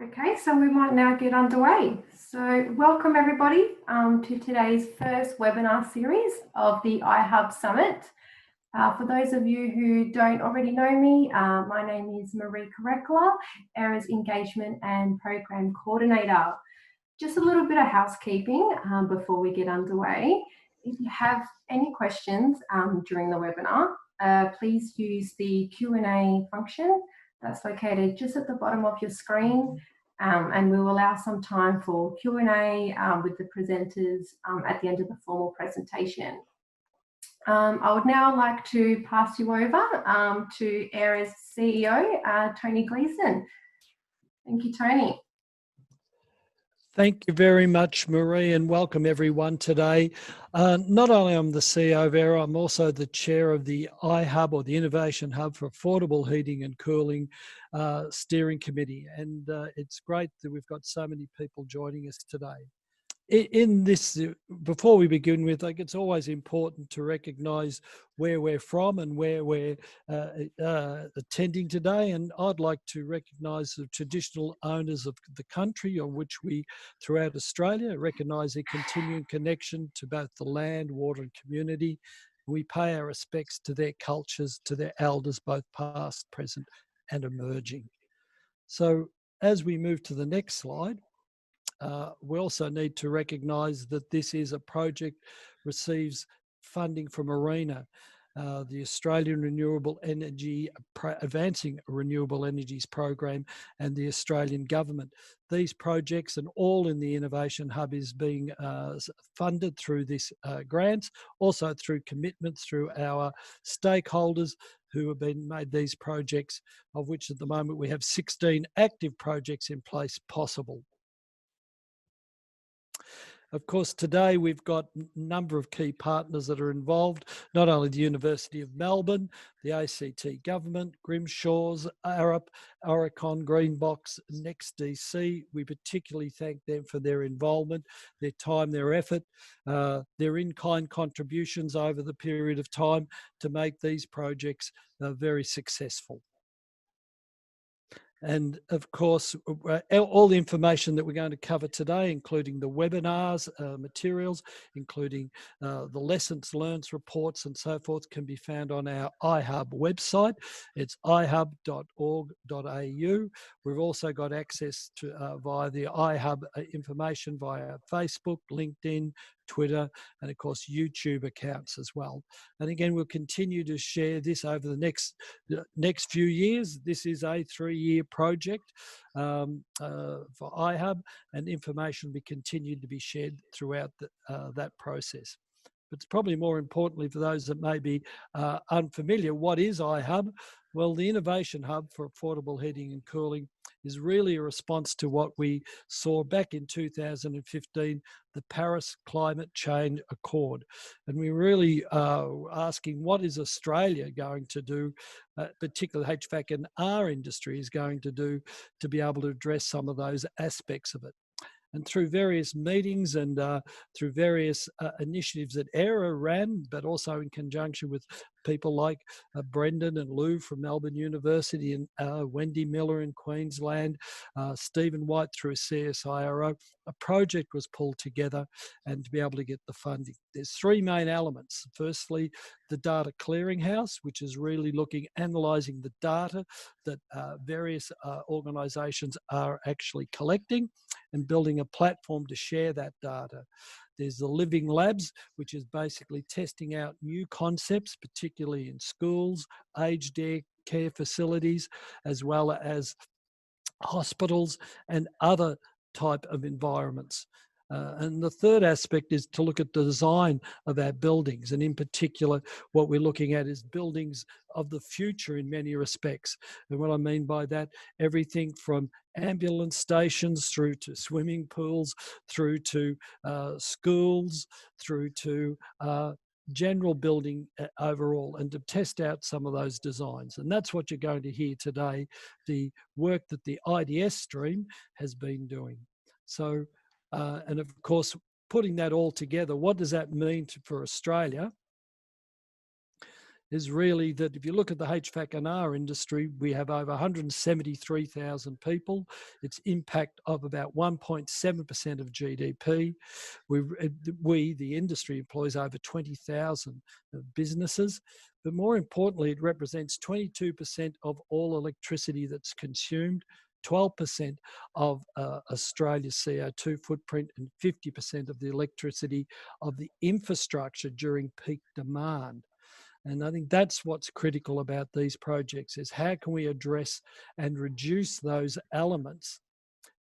Okay, so we might now get underway. So welcome everybody to today's first webinar series of the iHub Summit. For those of you who don't already know me, my name is Marie Karekala, Errors Engagement and Program Coordinator. Just a little bit of housekeeping before we get underway. If you have any questions during the webinar, please use the Q&A function that's located just at the bottom of your screen, and we'll allow some time for Q&A with the presenters at the end of the formal presentation. I would now like to pass you over to AIRA's CEO, Tony Gleeson. Thank you, Tony. Thank you very much, Marie, and welcome everyone today. Not only am the CEO of AIRA, I'm also the chair of the iHub, or the Innovation Hub for Affordable Heating and Cooling Steering Committee. And it's great that we've got so many people joining us today. In this, before we begin with, like, it's always important to recognise where we're from and where we're attending today. And I'd like to recognise the traditional owners of the country on which we, throughout Australia, recognise their continuing connection to both the land, water and community. We pay our respects to their cultures, to their elders, both past, present and emerging. So as we move to the next slide, we also need to recognise that this is a project receives funding from ARENA, the Australian Renewable Energy Advancing Renewable Energies Program, and the Australian Government. These projects and all in the Innovation Hub is being funded through this grants, also through commitments through our stakeholders who have been made these projects, of which at the moment we have 16 active projects in place possible. Of course, today we've got a number of key partners that are involved, not only the University of Melbourne, the ACT Government, Grimshaws, Arup, Oricon, Greenbox, NextDC. We particularly thank them for their involvement, their time, their effort, their in-kind contributions over the period of time to make these projects very successful. And of course, all the information that we're going to cover today, including the webinars, materials, including the lessons learned reports and so forth, can be found on our iHub website. It's ihub.org.au. We've also got access to via the iHub information via Facebook, LinkedIn, Twitter, and of course YouTube accounts as well. And again, we'll continue to share this over the next few years. This is a 3-year project for iHub, and information will be continued to be shared throughout that process. But it's probably more importantly for those that may be unfamiliar, what is iHub? Well, the Innovation Hub for Affordable Heating and Cooling is really a response to what we saw back in 2015, the Paris Climate Change Accord. And we're really asking, what is Australia going to do, particularly HVAC and our industry is going to do to be able to address some of those aspects of it. And through various meetings and through various initiatives that AIRA ran, but also in conjunction with people like Brendon and Lou from Melbourne University, and Wendy Miller in Queensland, Stephen White through CSIRO, a project was pulled together and to be able to get the funding. There's 3 main elements. Firstly, the data clearinghouse, which is really analysing the data that various organisations are actually collecting and building a platform to share that data. There's the Living Labs, which is basically testing out new concepts, particularly in schools, aged care facilities, as well as hospitals and other type of environments. And the third aspect is to look at the design of our buildings. And in particular, what we're looking at is buildings of the future in many respects. And what I mean by that, everything from ambulance stations through to swimming pools, through to schools, through to general building overall, and to test out some of those designs. And that's what you're going to hear today, the work that the IDS stream has been doing. So, and of course, putting that all together, what does that mean for Australia? is really that if you look at the HVAC&R industry, we have over 173,000 people. Its impact of about 1.7% of GDP. We, the industry, employs over 20,000 businesses. But more importantly, it represents 22% of all electricity that's consumed, 12% of Australia's CO2 footprint, and 50% of the electricity of the infrastructure during peak demand. And I think that's what's critical about these projects, is how can we address and reduce those elements?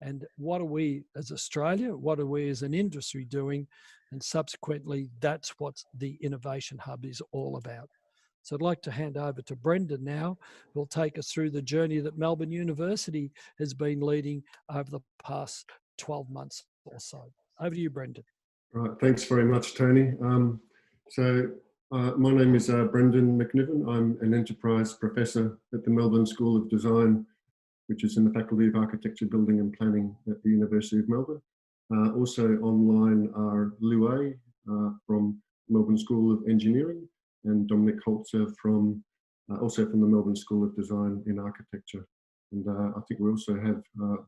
And what are we as Australia, what are we as an industry doing? And subsequently, that's what the Innovation Hub is all about. So I'd like to hand over to Brendon now, who'll take us through the journey that Melbourne University has been leading over the past 12 months or so. Over to you, Brendon. Right, thanks very much, Tony. My name is Brendon McNiven. I'm an enterprise professor at the Melbourne School of Design, which is in the Faculty of Architecture, Building and Planning at the University of Melbourne. Also online are Lou from Melbourne School of Engineering, and Dominik Holzer also from the Melbourne School of Design in Architecture. And I think we also have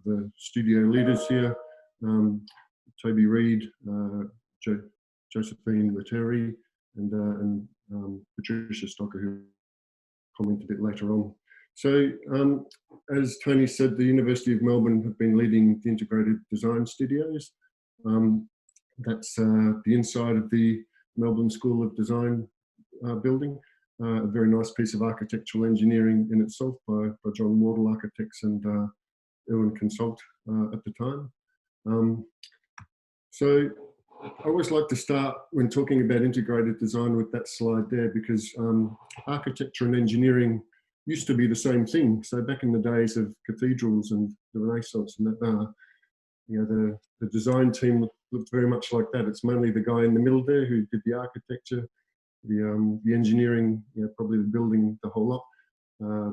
the studio leaders here, Toby Reid, Josephine Ratteri, and Patricia Stocker, who will comment a bit later on. So, as Tony said, the University of Melbourne have been leading the integrated design studios. That's the inside of the Melbourne School of Design building. A very nice piece of architectural engineering in itself by John Wardle Architects and Irwin Consult at the time. So I always like to start when talking about integrated design with that slide there, because architecture and engineering used to be the same thing. So back in the days of cathedrals and the Renaissance and that, the design team looked very much like that. It's mainly the guy in the middle there who did the architecture, the engineering, probably the building, the whole lot.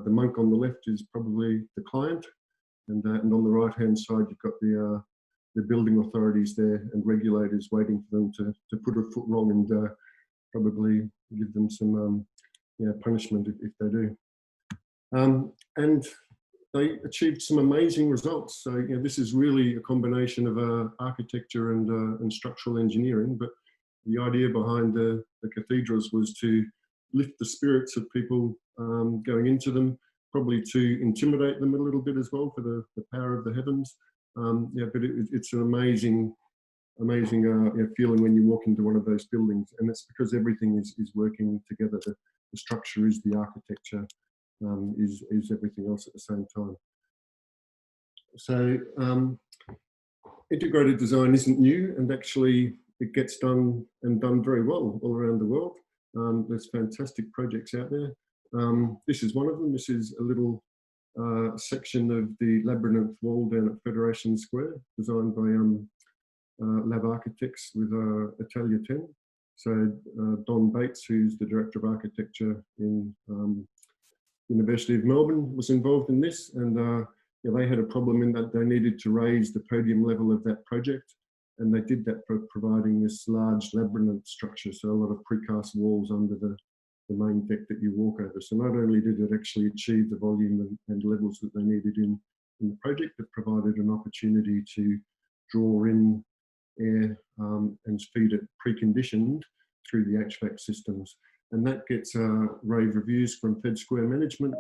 The monk on the left is probably the client, and on the right-hand side you've got the building authorities there and regulators waiting for them to put a foot wrong and probably give them some punishment if they do. And they achieved some amazing results. So this is really a combination of architecture and structural engineering. But the idea behind the cathedrals was to lift the spirits of people going into them, probably to intimidate them a little bit as well for the power of the heavens. But it's an amazing feeling when you walk into one of those buildings, and it's because everything is working together. The structure is the architecture, is everything else at the same time. So integrated design isn't new, and actually it gets done very well all around the world. There's fantastic projects out there. This is one of them. This is a little section of the labyrinth wall down at Federation Square, designed by Lab Architects with Italia 10. So Don Bates, who's the Director of Architecture in University of Melbourne, was involved in this, and they had a problem in that they needed to raise the podium level of that project, and they did that by providing this large labyrinth structure, so a lot of precast walls under the main deck that you walk over. So not only did it actually achieve the volume and levels that they needed in the project, it provided an opportunity to draw in air and feed it preconditioned through the HVAC systems. And that gets rave reviews from Fed Square management.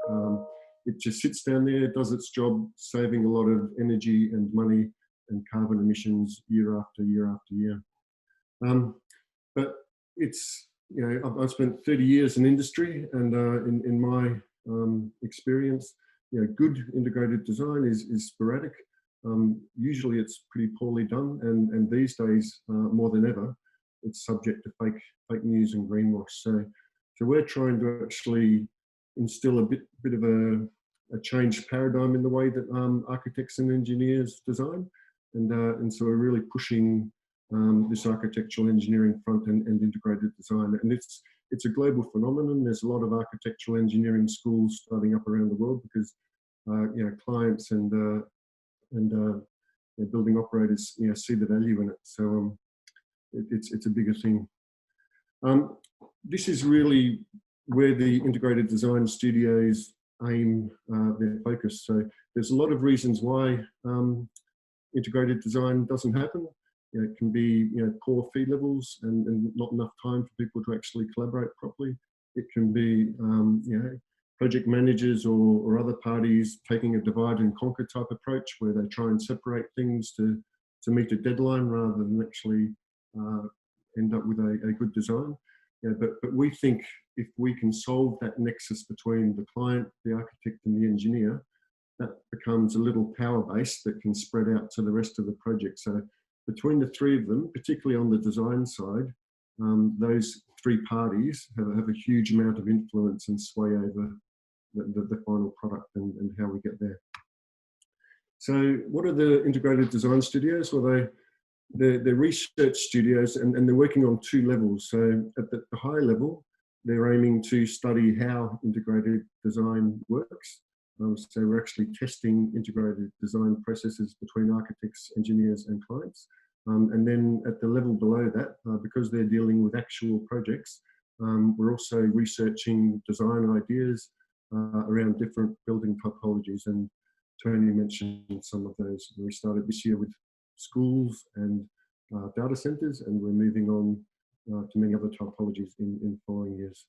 It just sits down there, does its job, saving a lot of energy and money and carbon emissions year after year after year. But it's, I've spent 30 years in industry, and in my experience, good integrated design is sporadic. Usually it's pretty poorly done, and these days, more than ever, it's subject to fake news and greenwash. So we're trying to actually instill a bit of a changed paradigm in the way that architects and engineers design, and so we're really pushing this architectural engineering front and integrated design. And it's a global phenomenon. There's a lot of architectural engineering schools starting up around the world because clients and building operators see the value in it. So it's a bigger thing. This is really where the integrated design studios aim their focus. So there's a lot of reasons why integrated design doesn't happen. It can be poor fee levels and not enough time for people to actually collaborate properly. It can be project managers or other parties taking a divide and conquer type approach where they try and separate things to meet a deadline rather than actually end up with a good design. But we think if we can solve that nexus between the client, the architect and the engineer, that becomes a little power base that can spread out to the rest of the project. So between the three of them, particularly on the design side, those three parties have a huge amount of influence and sway over the final product and how we get there. So what are the integrated design studios? Well, they're research studios and they're working on two levels. So at the higher level, they're aiming to study how integrated design works. So we're actually testing integrated design processes between architects, engineers and clients. And then at the level below that, because they're dealing with actual projects, we're also researching design ideas around different building typologies. And Tony mentioned some of those. We started this year with schools and data centers, and we're moving on to many other typologies in following years.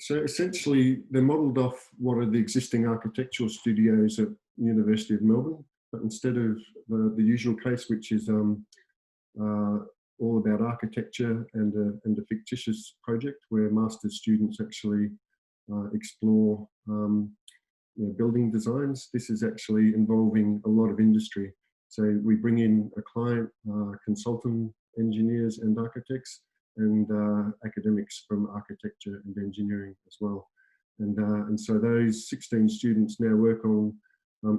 So essentially, they're modelled off what are the existing architectural studios at the University of Melbourne, but instead of the usual case, which is all about architecture and a fictitious project where master's students actually explore building designs, this is actually involving a lot of industry. So we bring in a client, consultant engineers and architects, and academics from architecture and engineering as well. And so those 16 students now work on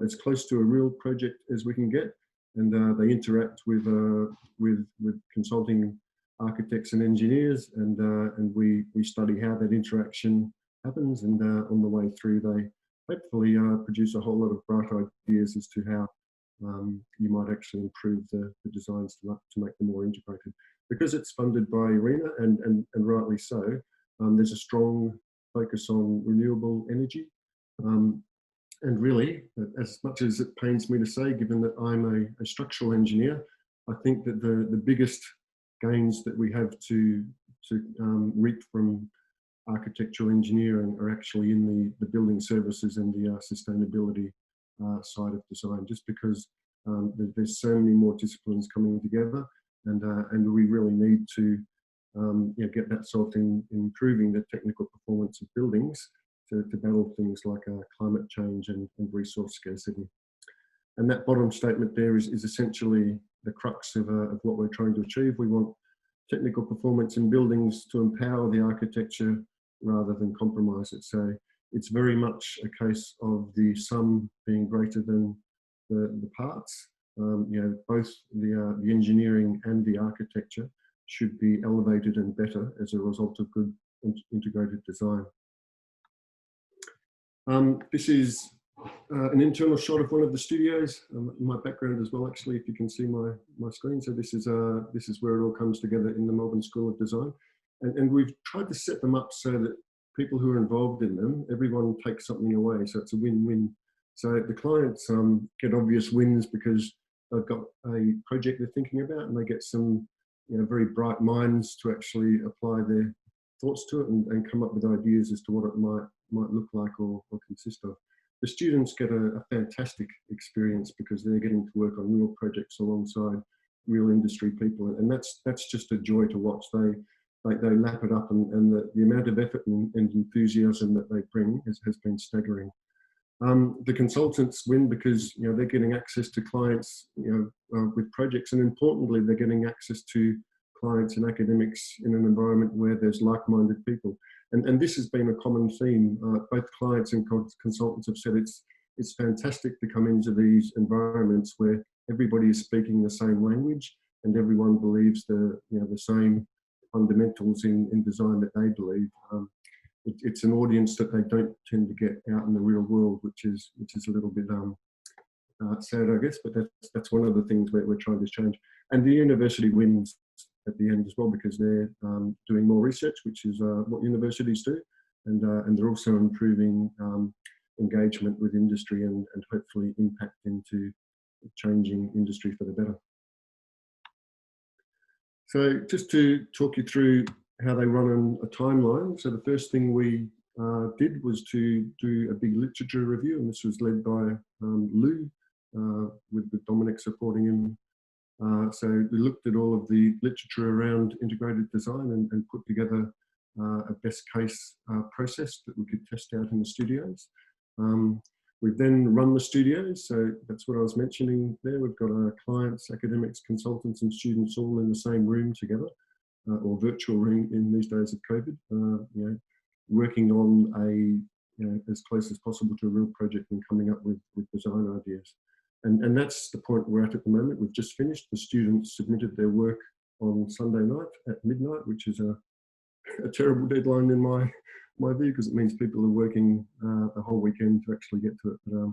as close to a real project as we can get, and they interact with consulting architects and engineers, and we study how that interaction happens, and on the way through they hopefully produce a whole lot of bright ideas as to how you might actually improve the designs to make them more integrated. Because it's funded by ARENA, and rightly so, there's a strong focus on renewable energy. And really, as much as it pains me to say, given that I'm a structural engineer, I think that the biggest gains that we have to reap from architectural engineering are actually in the building services and the sustainability side of design, just because there's so many more disciplines coming together, and we really need to get that sort in improving the technical performance of buildings to battle things like climate change and resource scarcity. And that bottom statement there is essentially the crux of what we're trying to achieve. We want technical performance in buildings to empower the architecture rather than compromise it. So it's very much a case of the sum being greater than the parts. Both the engineering and the architecture should be elevated and better as a result of good integrated design. This is an internal shot of one of the studios. My background as well, actually, if you can see my screen. So this is where it all comes together in the Melbourne School of Design, and we've tried to set them up so that people who are involved in them, everyone takes something away. So it's a win-win. So the clients get obvious wins because they've got a project they're thinking about, and they get some very bright minds to actually apply their thoughts to it and come up with ideas as to what it might look like or consist of. The students get a fantastic experience because they're getting to work on real projects alongside real industry people, and that's just a joy to watch. They lap it up, and the amount of effort and enthusiasm that they bring has been staggering. The consultants win because they're getting access to clients with projects, and importantly, they're getting access to clients and academics in an environment where there's like-minded people. And this has been a common theme. Both clients and consultants have said it's fantastic to come into these environments where everybody is speaking the same language and everyone believes the same fundamentals in design that they believe. It's an audience that they don't tend to get out in the real world, which is a little bit sad, I guess. But that's one of the things we're trying to change. And the university wins at the end as well, because they're doing more research, which is what universities do, and they're also improving engagement with industry and hopefully impact into changing industry for the better. So just to talk you through how they run on a timeline. So the first thing we did was to do a big literature review, and this was led by Lou, with Dominik supporting him. So we looked at all of the literature around integrated design and put together a best case process that we could test out in the studios. We've then run the studios, so that's what I was mentioning there. We've got our clients, academics, consultants and students all in the same room together, or virtual room in these days of COVID, you know, working on as close as possible to a real project and coming up with design ideas. And that's the point we're at the moment. We've just finished. The students submitted their work on Sunday night at midnight, which is a terrible deadline in my view, because it means people are working the whole weekend to actually get to it. But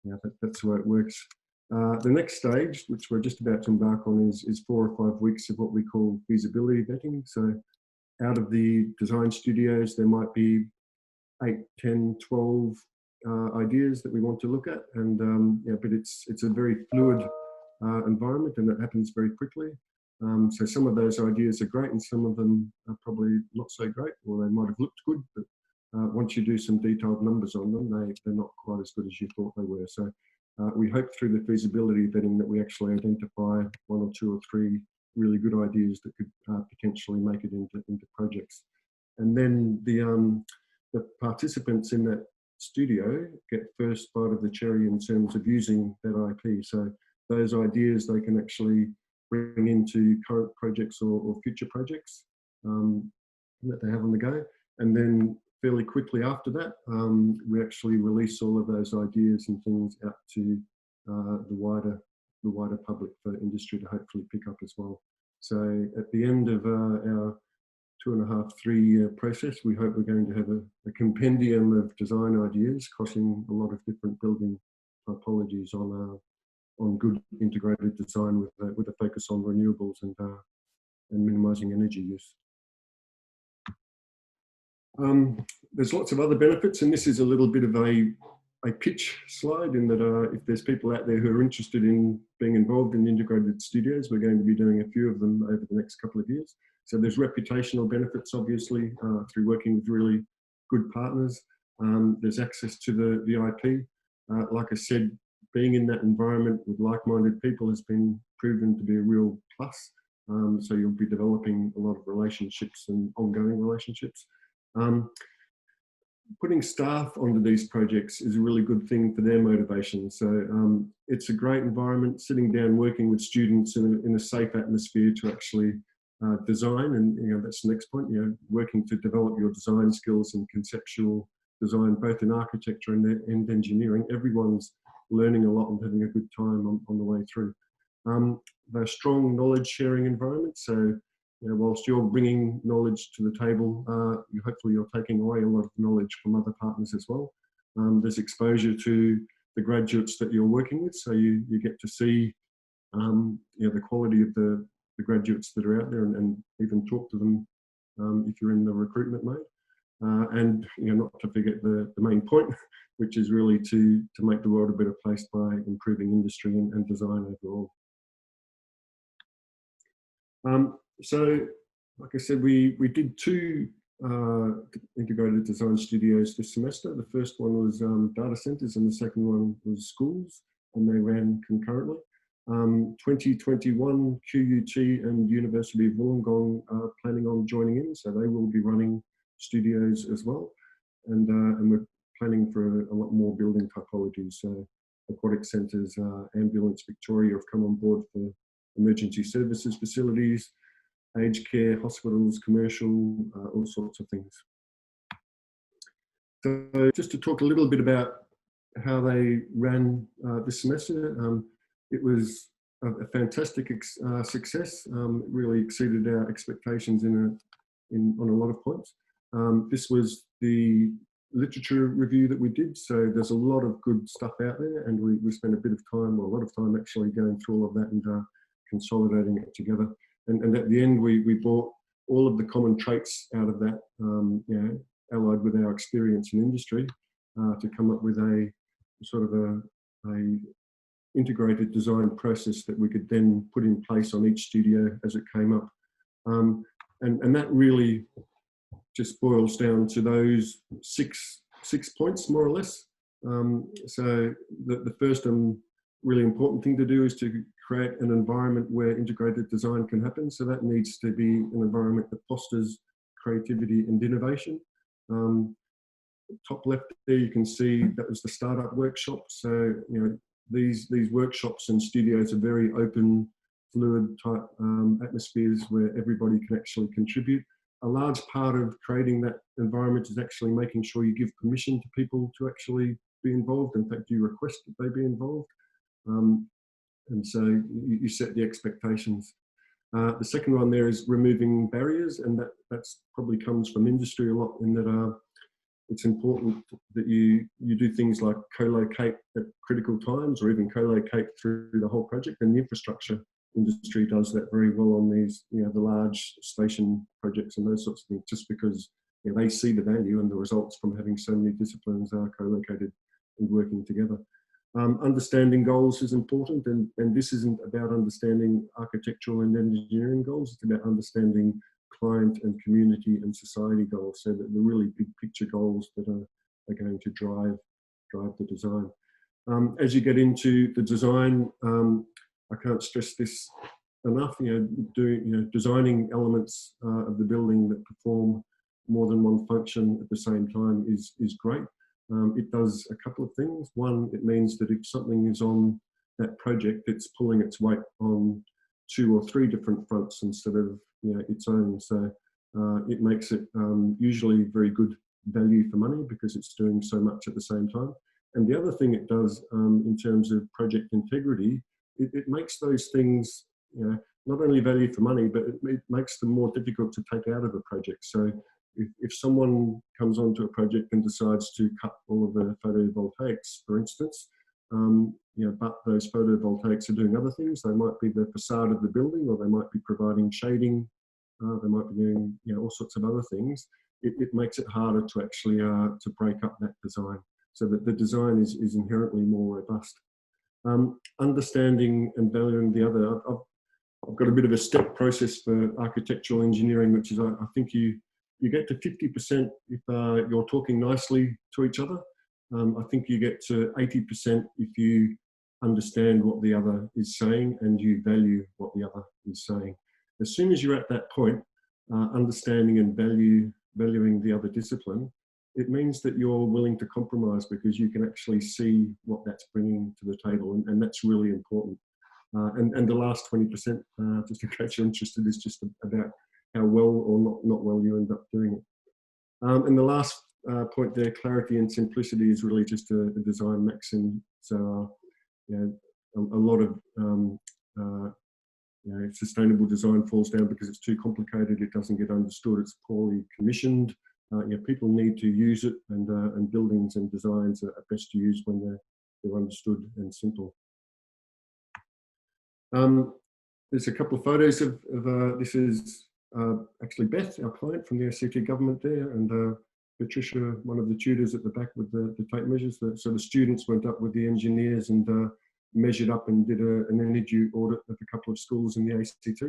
yeah, that's the way it works. The next stage, which we're just about to embark on, is 4 or 5 weeks of what we call feasibility vetting. So out of the design studios, there might be 8, 10, 12 ideas that we want to look at, and yeah, but it's a very fluid environment, and it happens very quickly. So some of those ideas are great, and some of them are probably not so great, or they might have looked good, but once you do some detailed numbers on them, they're not quite as good as you thought they were. So we hope through the feasibility vetting that we actually identify 1 or 2 or 3 really good ideas that could potentially make it into projects. And then the participants in that studio get first bite of the cherry in terms of using that IP. So those ideas they can actually bring into current projects or future projects that they have on the go. And then fairly quickly after that, we actually release all of those ideas and things out to the wider public for industry to hopefully pick up as well. So at the end of our 2.5, 3-year process, we hope we're going to have a compendium of design ideas crossing a lot of different building typologies on good integrated design with a focus on renewables and minimising energy use. There's lots of other benefits, and this is a little bit of a pitch slide in that if there's people out there who are interested in being involved in integrated studios, we're going to be doing a few of them over the next couple of years. So there's reputational benefits, obviously, through working with really good partners. There's access to the IP. Like I said, being in that environment with like-minded people has been proven to be a real plus. So you'll be developing a lot of relationships and ongoing relationships. Putting staff onto these projects is a really good thing for their motivation. So it's a great environment, sitting down, working with students in a safe atmosphere to actually design, and that's the next point. Working to develop your design skills and conceptual design, both in architecture and engineering. Everyone's learning a lot and having a good time on the way through. They're strong knowledge sharing environments. So whilst you're bringing knowledge to the table, hopefully you're taking away a lot of knowledge from other partners as well. There's exposure to the graduates that you're working with, so you get to see the quality of the graduates that are out there, and even talk to them if you're in the recruitment mode. And not to forget the main point, which is really to make the world a better place by improving industry and design overall. So, like I said, we did 2 integrated design studios this semester. The first one was data centres, and the second one was schools, and they ran concurrently. 2021, QUT and University of Wollongong are planning on joining in, so they will be running studios as well. And we're planning for a lot more building typologies. So aquatic centres, Ambulance Victoria have come on board for emergency services facilities, aged care, hospitals, commercial, all sorts of things. So just to talk a little bit about how they ran this semester, it was a fantastic success. It really exceeded our expectations on a lot of points. This was the literature review that we did, so there's a lot of good stuff out there, and we spent a bit of time, or a lot of time actually, going through all of that and consolidating it together. and at the end we brought all of the common traits out of that, you know, allied with our experience in industry, to come up with a sort of a integrated design process that we could then put in place on each studio as it came up. And that really just boils down to those six points, more or less. So the first and really important thing to do is to create an environment where integrated design can happen. So that needs to be an environment that fosters creativity and innovation. Top left there, you can see that was the startup workshop. So, you know, these workshops and studios are very open, fluid type atmospheres where everybody can actually contribute. A large part of creating that environment is actually making sure you give permission to people to actually be involved. In fact, you request that they be involved. And so you set the expectations. The second one there is removing barriers, and that's probably comes from industry a lot, in that it's important that you do things like co-locate at critical times, or even co-locate through the whole project. And the infrastructure industry does that very well on these, you know, the large station projects and those sorts of things, just because, you know, they see the value and the results from having so many disciplines are co-located and working together. Understanding goals is important, and this isn't about understanding architectural and engineering goals, it's about understanding client and community and society goals, so that the really big picture goals that are going to drive the design. As you get into the design, I can't stress this enough, designing elements of the building that perform more than one function at the same time is great. It does a couple of things. One, it means that if something is on that project, it's pulling its weight on 2 or 3 different fronts instead of, you know, its own. So it makes it usually very good value for money because it's doing so much at the same time. And the other thing it does in terms of project integrity, it makes those things, you know, not only value for money, but it makes them more difficult to take out of a project. So if someone comes onto a project and decides to cut all of the photovoltaics, for instance, you know, but those photovoltaics are doing other things. They might be the facade of the building, or they might be providing shading. They might be doing, you know, all sorts of other things. It makes it harder to actually to break up that design, so that the design is inherently more robust. Understanding and valuing the other. I've got a bit of a step process for architectural engineering, which is I think you get to 50% if you're talking nicely to each other. I think you get to 80% if you understand what the other is saying and you value what the other is saying. As soon as you're at that point, understanding and valuing the other discipline, it means that you're willing to compromise because you can actually see what that's bringing to the table, and that's really important. And the last 20%, just in case you're interested, is just about how well or not well you end up doing it. And the last point there, clarity and simplicity, is really just a design maxim. So, you know, a lot of you know, sustainable design falls down because it's too complicated. It doesn't get understood. It's poorly commissioned. You know, people need to use it, and buildings and designs are best used when they're understood and simple. There's a couple of photos of this is actually Beth, our client from the ACT government there, and Patricia, one of the tutors at the back with the tape measures. So the students went up with the engineers and measured up and did an energy audit of a couple of schools in the ACT.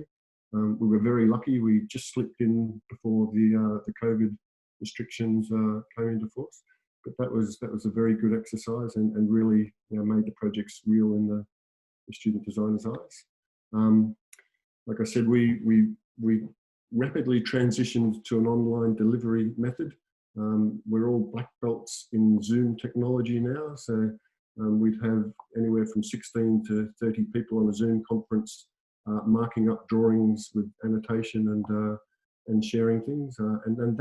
We were very lucky. We just slipped in before the COVID restrictions came into force. But that was a very good exercise, and really, you know, made the projects real in the student designers' eyes. Like I said, we rapidly transitioned to an online delivery method. We're all black belts in Zoom technology now, so we'd have anywhere from 16 to 30 people on a Zoom conference, marking up drawings with annotation and sharing things, and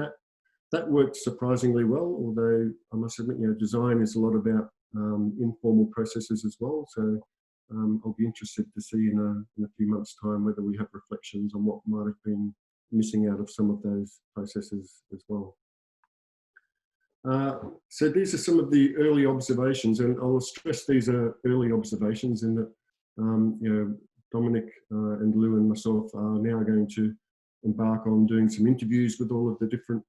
that worked surprisingly well. Although I must admit, you know, design is a lot about informal processes as well. So I'll be interested to see in a few months' time whether we have reflections on what might have been missing out of some of those processes as well. So these are some of the early observations, and I'll stress these are early observations in that, you know, Dominik and Lou and myself are now going to embark on doing some interviews with all of the different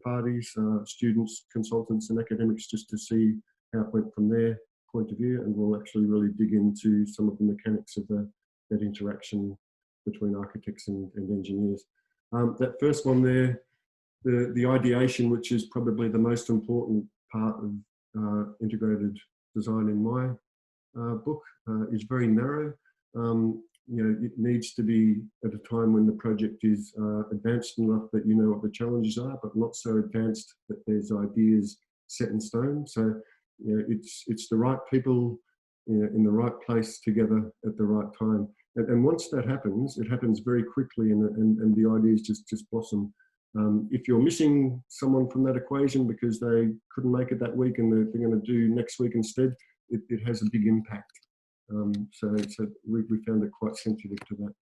parties, students, consultants and academics, just to see how it went from their point of view, and we'll actually really dig into some of the mechanics of that interaction between architects and engineers. That first one there, the ideation, which is probably the most important part of integrated design in my book, is very narrow. You know, it needs to be at a time when the project is advanced enough that you know what the challenges are, but not so advanced that there's ideas set in stone. So, you know, it's the right people, you know, in the right place together at the right time. And once that happens, it happens very quickly, and the ideas just blossom. If you're missing someone from that equation because they couldn't make it that week and they're going to do next week instead, it has a big impact. So we found it quite sensitive to that.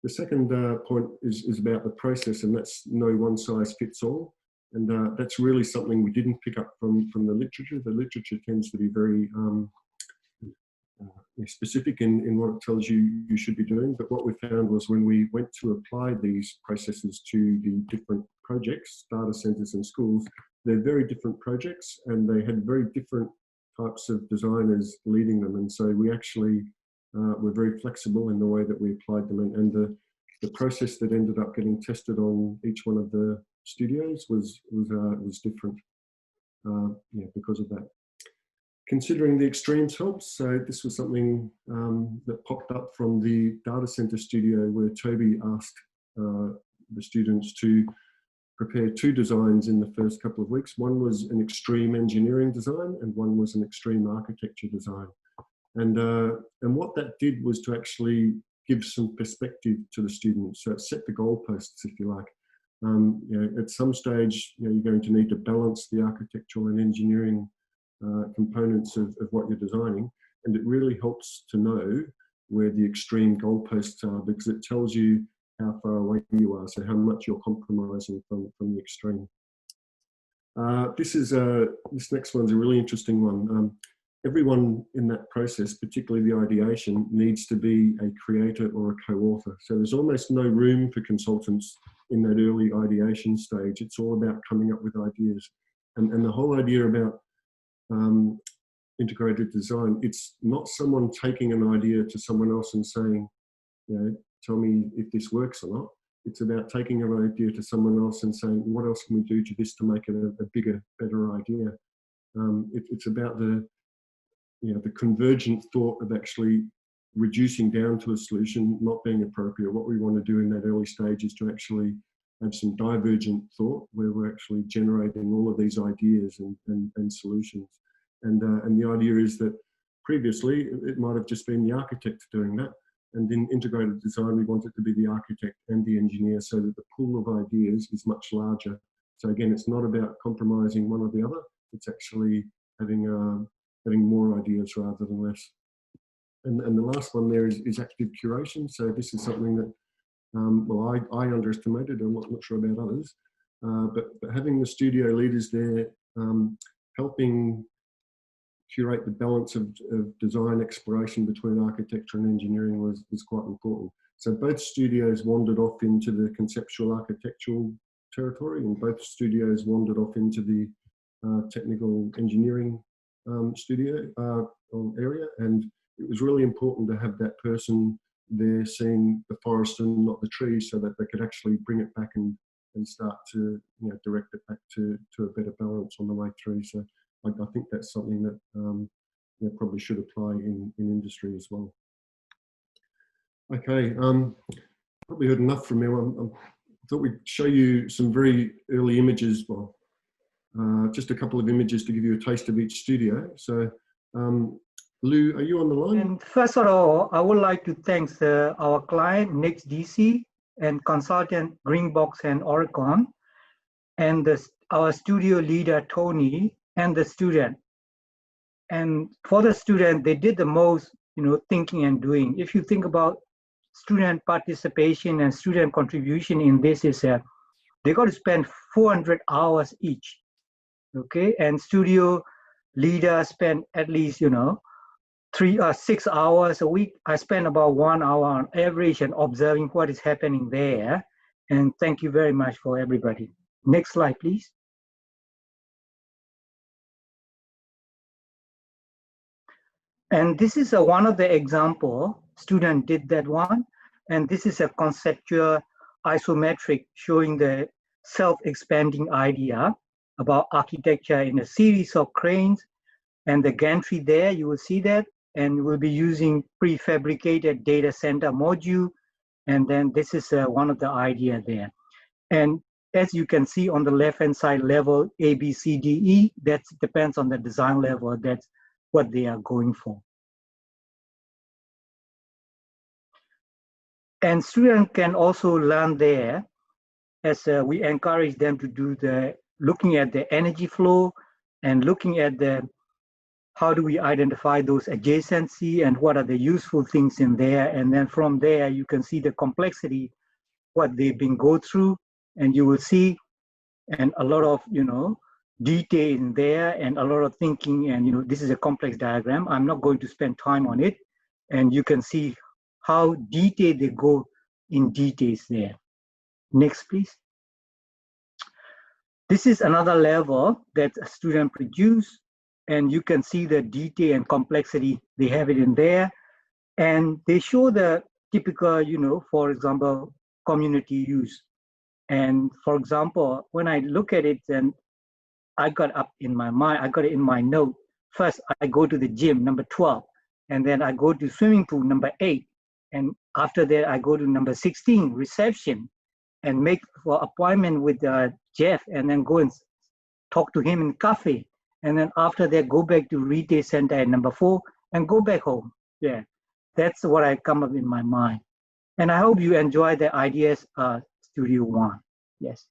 The second point is about the process, and that's no one size fits all. And that's really something we didn't pick up from the literature. The literature tends to be very specific in what it tells you you should be doing. But what we found was when we went to apply these processes to the different projects, data centers and schools, they're very different projects and they had very different types of designers leading them. And so we actually were very flexible in the way that we applied them. And the process that ended up getting tested on each one of the studios was different because of that. Considering the extremes helps. So this was something that popped up from the data center studio where Toby asked the students to prepare two designs in the first couple of weeks. One was an extreme engineering design and one was an extreme architecture design. And what that did was to actually give some perspective to the students. So it set the goalposts, if you like. You know, at some stage, you know, you're going to need to balance the architectural and engineering components of what you're designing, and it really helps to know where the extreme goalposts are, because it tells you how far away you are, so how much you're compromising from the extreme. This next one's a really interesting one. Everyone in that process, particularly the ideation, needs to be a creator or a co-author. So there's almost no room for consultants in that early ideation stage. It's all about coming up with ideas, and the whole idea about integrated design, it's not someone taking an idea to someone else and saying, you know, tell me if this works or not. It's about taking an idea to someone else and saying, what else can we do to this to make it a bigger, better idea? It's about the convergent thought of actually reducing down to a solution not being appropriate. What we want to do in that early stage is to actually have some divergent thought where we're actually generating all of these ideas and solutions. And the idea is that previously it might have just been the architect doing that. And in integrated design, we want it to be the architect and the engineer so that the pool of ideas is much larger. So again, it's not about compromising one or the other. It's actually having more ideas rather than less. And the last one there is active curation. So this is something that well, I underestimated. I'm not sure about others, but having the studio leaders there helping curate the balance of design exploration between architecture and engineering was quite important. So both studios wandered off into the conceptual architectural territory, and both studios wandered off into the technical engineering studio area, and it was really important to have that person there seeing the forest and not the trees, so that they could actually bring it back and start to direct it back to a better balance on the way through. So I think that's something that probably should apply in industry as well. Okay, probably heard enough from me. I thought we'd show you some very early images, well, just a couple of images to give you a taste of each studio. So Lou, are you on the line? And first of all, I would like to thank our client, Next DC, and consultant Greenbox and Oricon, and our studio leader, Tony, and the student. And for the student, they did the most, thinking and doing. If you think about student participation and student contribution in this, is they got to spend 400 hours each, okay? And studio leader spent at least, 6 hours a week. I spend about 1 hour on average and observing what is happening there. And thank you very much for everybody. Next slide, please. And this is one of the example, student did that one. And this is a conceptual isometric showing the self-expanding idea about architecture in a series of cranes. And the gantry there, you will see that. And we'll be using prefabricated data center module. And then this is one of the idea there. And as you can see on the left-hand side, level A, B, C, D, E, that depends on the design level. That's what they are going for. And students can also learn there, as we encourage them to do the looking at the energy flow and looking at the how do we identify those adjacency and what are the useful things in there. And then from there, you can see the complexity, what they've been go through, and you will see and a lot of, detail in there and a lot of thinking. And, this is a complex diagram. I'm not going to spend time on it. And you can see how detailed they go in details there. Next, please. This is another level that a student produced. And you can see the detail and complexity, they have it in there. And they show the typical, for example, community use. And for example, when I look at it, then I got up in my mind, I got it in my note. First, I go to the gym, number 12. And then I go to swimming pool, number 8. And after that, I go to number 16, reception, and make for appointment with Jeff, and then go and talk to him in cafe. And then after that, go back to retail center at number 4 and go back home. Yeah, that's what I come up in my mind. And I hope you enjoy the ideas Studio One. Yes.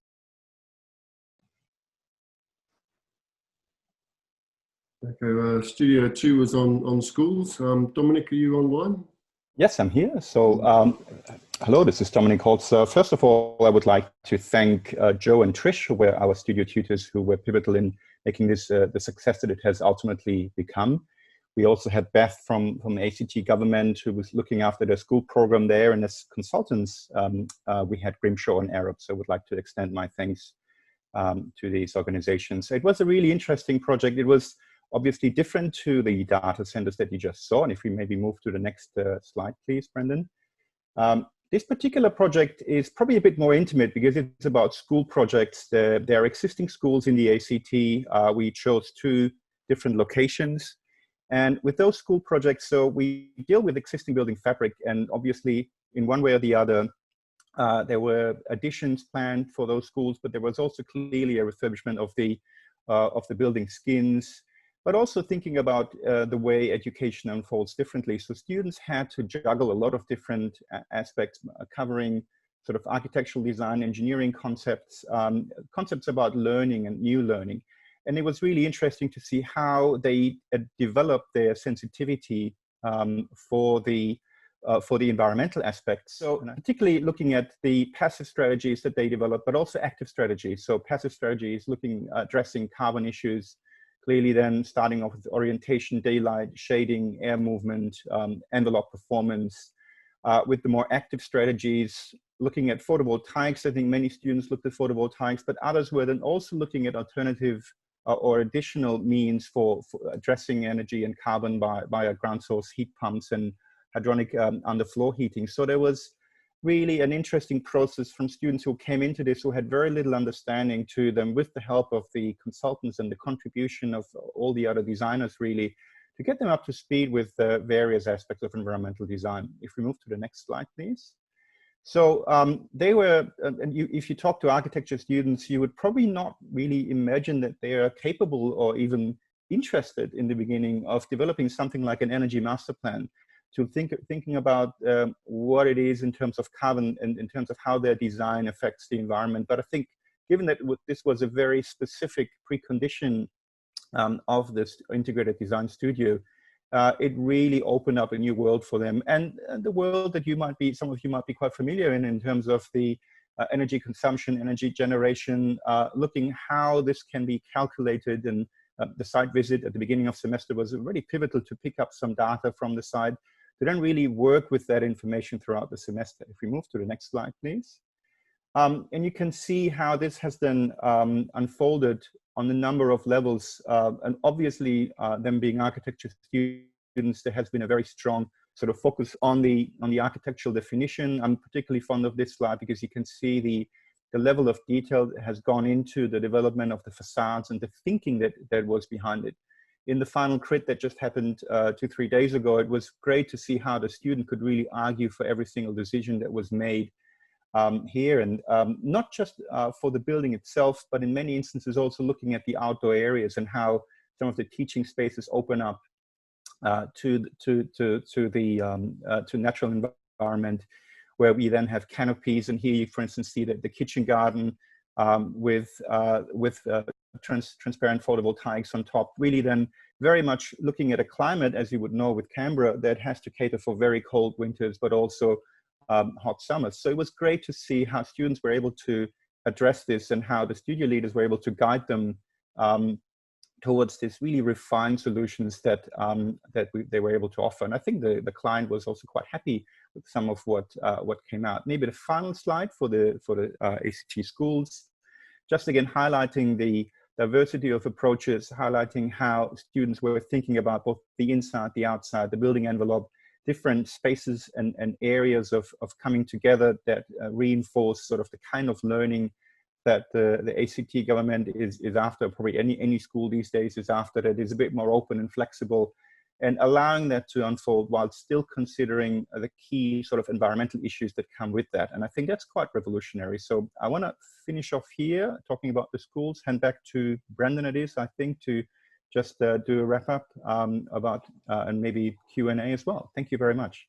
Okay, Studio 2 was on schools. Dominik, are you online? Yes, I'm here. So, hello, this is Dominik Holzer. First of all, I would like to thank Joe and Trish, who were our studio tutors, who were pivotal in making this the success that it has ultimately become. We also had Beth from ACT government, who was looking after the school program there. And as consultants, we had Grimshaw and Arab. So I would like to extend my thanks to these organizations. It was a really interesting project. It was obviously different to the data centers that you just saw. And if we maybe move to the next slide, please, Brendon. This particular project is probably a bit more intimate because it's about school projects. There are existing schools in the ACT. We chose 2 different locations. And with those school projects, so we deal with existing building fabric. And obviously, in one way or the other, there were additions planned for those schools, but there was also clearly a refurbishment of the building skins, but also thinking about the way education unfolds differently. So students had to juggle a lot of different aspects, covering sort of architectural design, engineering concepts, concepts about learning and new learning. And it was really interesting to see how they developed their sensitivity for the environmental aspects. So particularly looking at the passive strategies that they developed, but also active strategies. So passive strategies addressing carbon issues, clearly then starting off with orientation, daylight, shading, air movement, envelope performance. With the more active strategies, looking at photovoltaics. I think many students looked at photovoltaics, but others were then also looking at alternative or additional means for addressing energy and carbon via ground source heat pumps and hydronic underfloor heating. So there was really an interesting process from students who came into this who had very little understanding to them, with the help of the consultants and the contribution of all the other designers, really, to get them up to speed with various aspects of environmental design. If we move to the next slide, please. So they were, if you talk to architecture students, you would probably not really imagine that they are capable or even interested in the beginning of developing something like an energy master plan, to thinking about what it is in terms of carbon and in terms of how their design affects the environment. But I think given that this was a very specific precondition of this integrated design studio, it really opened up a new world for them, and the world that some of you might be quite familiar in terms of the energy consumption, energy generation, looking how this can be calculated and the site visit at the beginning of semester was really pivotal to pick up some data from the site, to then really work with that information throughout the semester. If we move to the next slide, please. And you can see how this has then unfolded on a number of levels. And obviously, them being architecture students, there has been a very strong sort of focus on the architectural definition. I'm particularly fond of this slide because you can see the level of detail that has gone into the development of the facades and the thinking that was behind it. In the final crit that just happened 2-3 days ago, it was great to see how the student could really argue for every single decision that was made here, and not just for the building itself, but in many instances also looking at the outdoor areas and how some of the teaching spaces open up to natural environment, where we then have canopies. And here you, for instance, see that the kitchen garden with transparent photovoltaics on top, really then very much looking at a climate, as you would know with Canberra, that has to cater for very cold winters, but also hot summers. So it was great to see how students were able to address this and how the studio leaders were able to guide them towards this really refined solutions that they were able to offer. And I think the client was also quite happy with some of what came out. Maybe the final slide for the ACT schools, just again highlighting the diversity of approaches, highlighting how students were thinking about both the inside, the outside, the building envelope, different spaces and areas of coming together that reinforce sort of the kind of learning that the ACT government is after. Probably any school these days is after, that is a bit more open and flexible, and allowing that to unfold while still considering the key sort of environmental issues that come with that. And I think that's quite revolutionary. So I want to finish off here talking about the schools, hand back to Brendon, it is, I think, to just do a wrap up about and maybe Q&A as well. Thank you very much.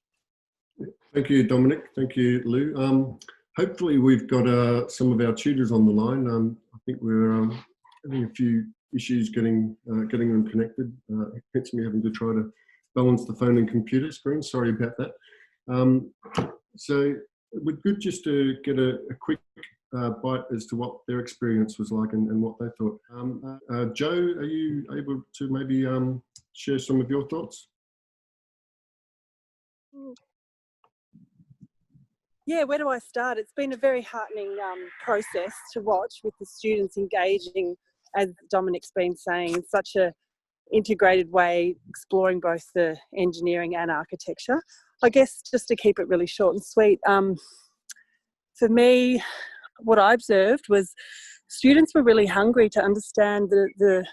Thank you, Dominik. Thank you, Lou. Hopefully we've got some of our tutors on the line. I think we're having a few issues getting them connected. Hence me having to try to balance the phone and computer screen. Sorry about that. So it would be good just to get a quick bite as to what their experience was like and what they thought. Joe, are you able to maybe share some of your thoughts? Yeah, where do I start? It's been a very heartening process to watch, with the students engaging, as Dominik's been saying, in such a integrated way, exploring both the engineering and architecture. I guess just to keep it really short and sweet, for me, what I observed was students were really hungry to understand the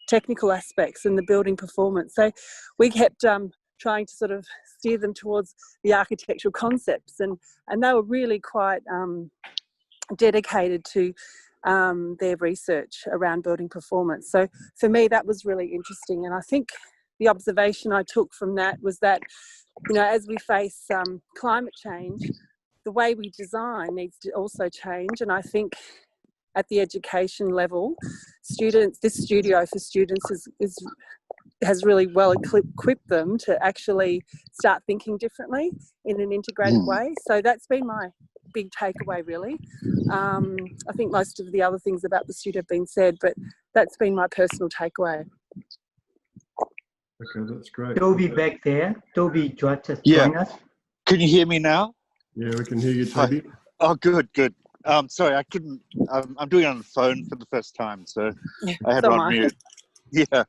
technical aspects and the building performance. So we kept trying to sort of steer them towards the architectural concepts, and they were really quite dedicated to their research around building performance. So for me, that was really interesting. And I think the observation I took from that was that, you know, as we face climate change, the way we design needs to also change. And I think at the education level, this studio for students has really well equipped them to actually start thinking differently in an integrated way. So that's been my big takeaway, really. I think most of the other things about the studio have been said, but that's been my personal takeaway. Okay, that's great. Toby back there. Toby, just join us. Can you hear me now? Yeah, we can hear you, Toby. Oh, good. Sorry, I couldn't. I'm doing it on the phone for the first time, so I had it on mute. Yeah.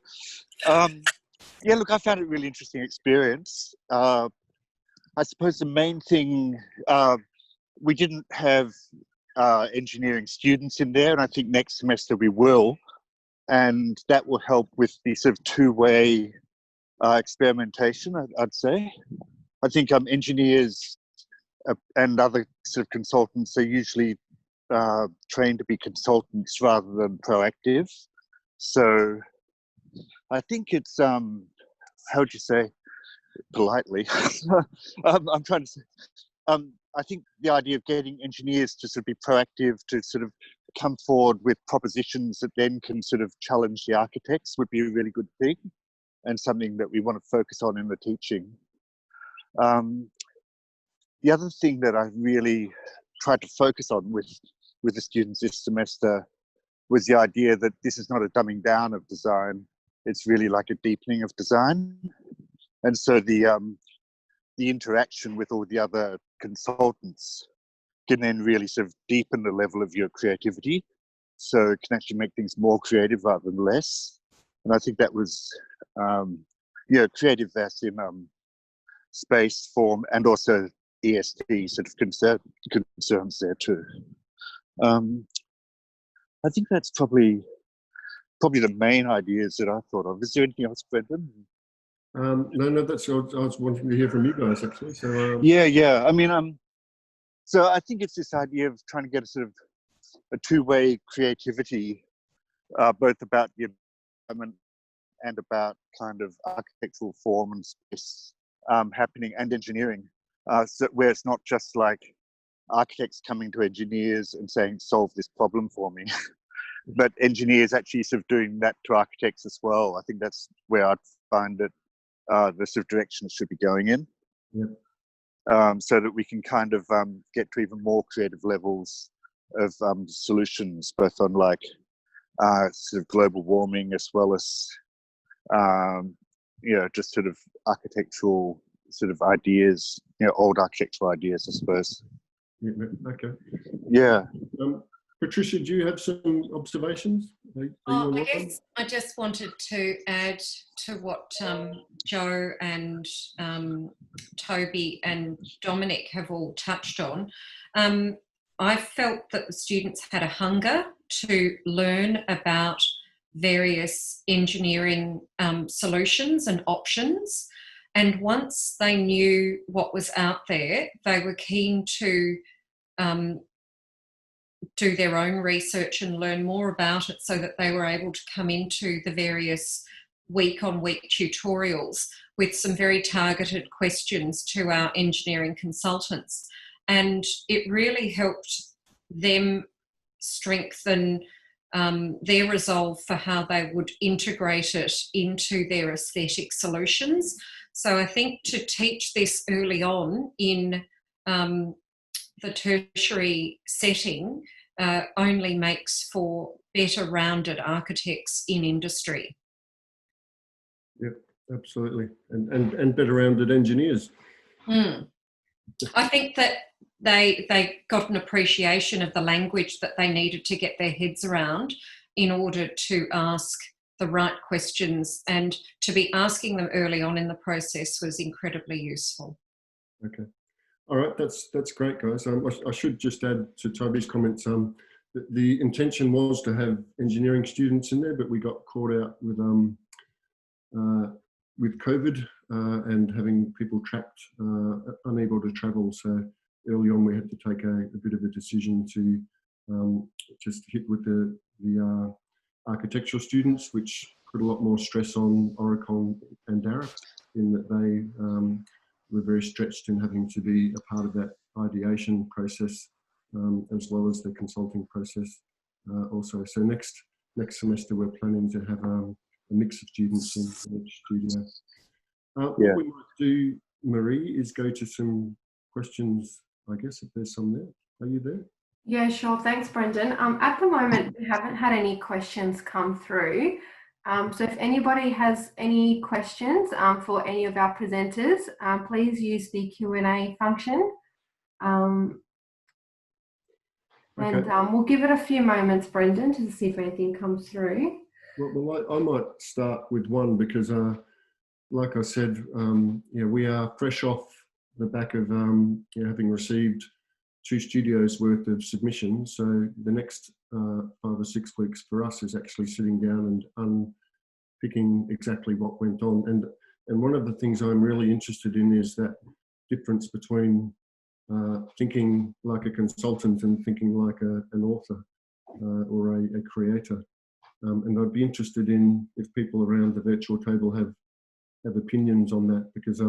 Yeah, look, I found it a really interesting experience. I suppose the main thing, we didn't have engineering students in there, and I think next semester we will. And that will help with the sort of two-way experimentation, I'd say. I think engineers and other sort of consultants are usually trained to be consultants rather than proactive. So I think it's, how would you say, politely, I'm trying to say, I think the idea of getting engineers to sort of be proactive, to sort of come forward with propositions that then can sort of challenge the architects would be a really good thing, and something that we want to focus on in the teaching. The other thing that I really tried to focus on with the students this semester was the idea that this is not a dumbing down of design, it's really like a deepening of design. And so the interaction with all the other consultants can then really sort of deepen the level of your creativity. So it can actually make things more creative rather than less. And I think that was, creative as in space, form, and also EST sort of concerns there too. I think that's probably the main ideas that I thought of. Is there anything else, Brendon? No, that's what I was wanting to hear from you guys, actually. So yeah. I mean, so I think it's this idea of trying to get a sort of a two-way creativity, both about the environment and about kind of architectural form and space happening, and engineering, so where it's not just like architects coming to engineers and saying, solve this problem for me, but engineers actually sort of doing that to architects as well. I think that's where I'd find that the sort of direction it should be going in. Yep. So that we can kind of get to even more creative levels of solutions, both on like sort of global warming as well as just sort of architectural sort of ideas, old architectural ideas, I suppose. Yeah, okay. Yeah. Patricia, do you have some observations? I guess I just wanted to add to what Joe and Toby and Dominic have all touched on. I felt that the students had a hunger to learn about various engineering solutions and options. And once they knew what was out there, they were keen to do their own research and learn more about it, so that they were able to come into the various week-on-week tutorials with some very targeted questions to our engineering consultants. And it really helped them strengthen their resolve for how they would integrate it into their aesthetic solutions. So I think to teach this early on in the tertiary setting only makes for better rounded architects in industry. Yep, absolutely. And better rounded engineers. I think that they got an appreciation of the language that they needed to get their heads around in order to ask the right questions, and to be asking them early on in the process was incredibly useful. Okay. All right, that's great, guys. I should just add to Toby's comments. The intention was to have engineering students in there, but we got caught out with COVID and having people trapped, unable to travel. So early on, we had to take a bit of a decision to just hit with the architectural students, which put a lot more stress on Oricon and Darragh, in that they were very stretched in having to be a part of that ideation process, as well as the consulting process also. So next semester, we're planning to have a mix of students in each studio. What we might do, Marie, is go to some questions, I guess, if there's some there. Are you there? Yeah, sure. Thanks, Brendon. At the moment, we haven't had any questions come through. So if anybody has any questions for any of our presenters, please use the Q&A function. And we'll give it a few moments, Brendon, to see if anything comes through. Well, I might start with one because, like I said, we are fresh off the back of having received 2 studios worth of submissions. So the next 5 or 6 weeks for us is actually sitting down and unpicking exactly what went on. And one of the things I'm really interested in is that difference between thinking like a consultant and thinking like an author or a creator. And I'd be interested in if people around the virtual table have opinions on that, because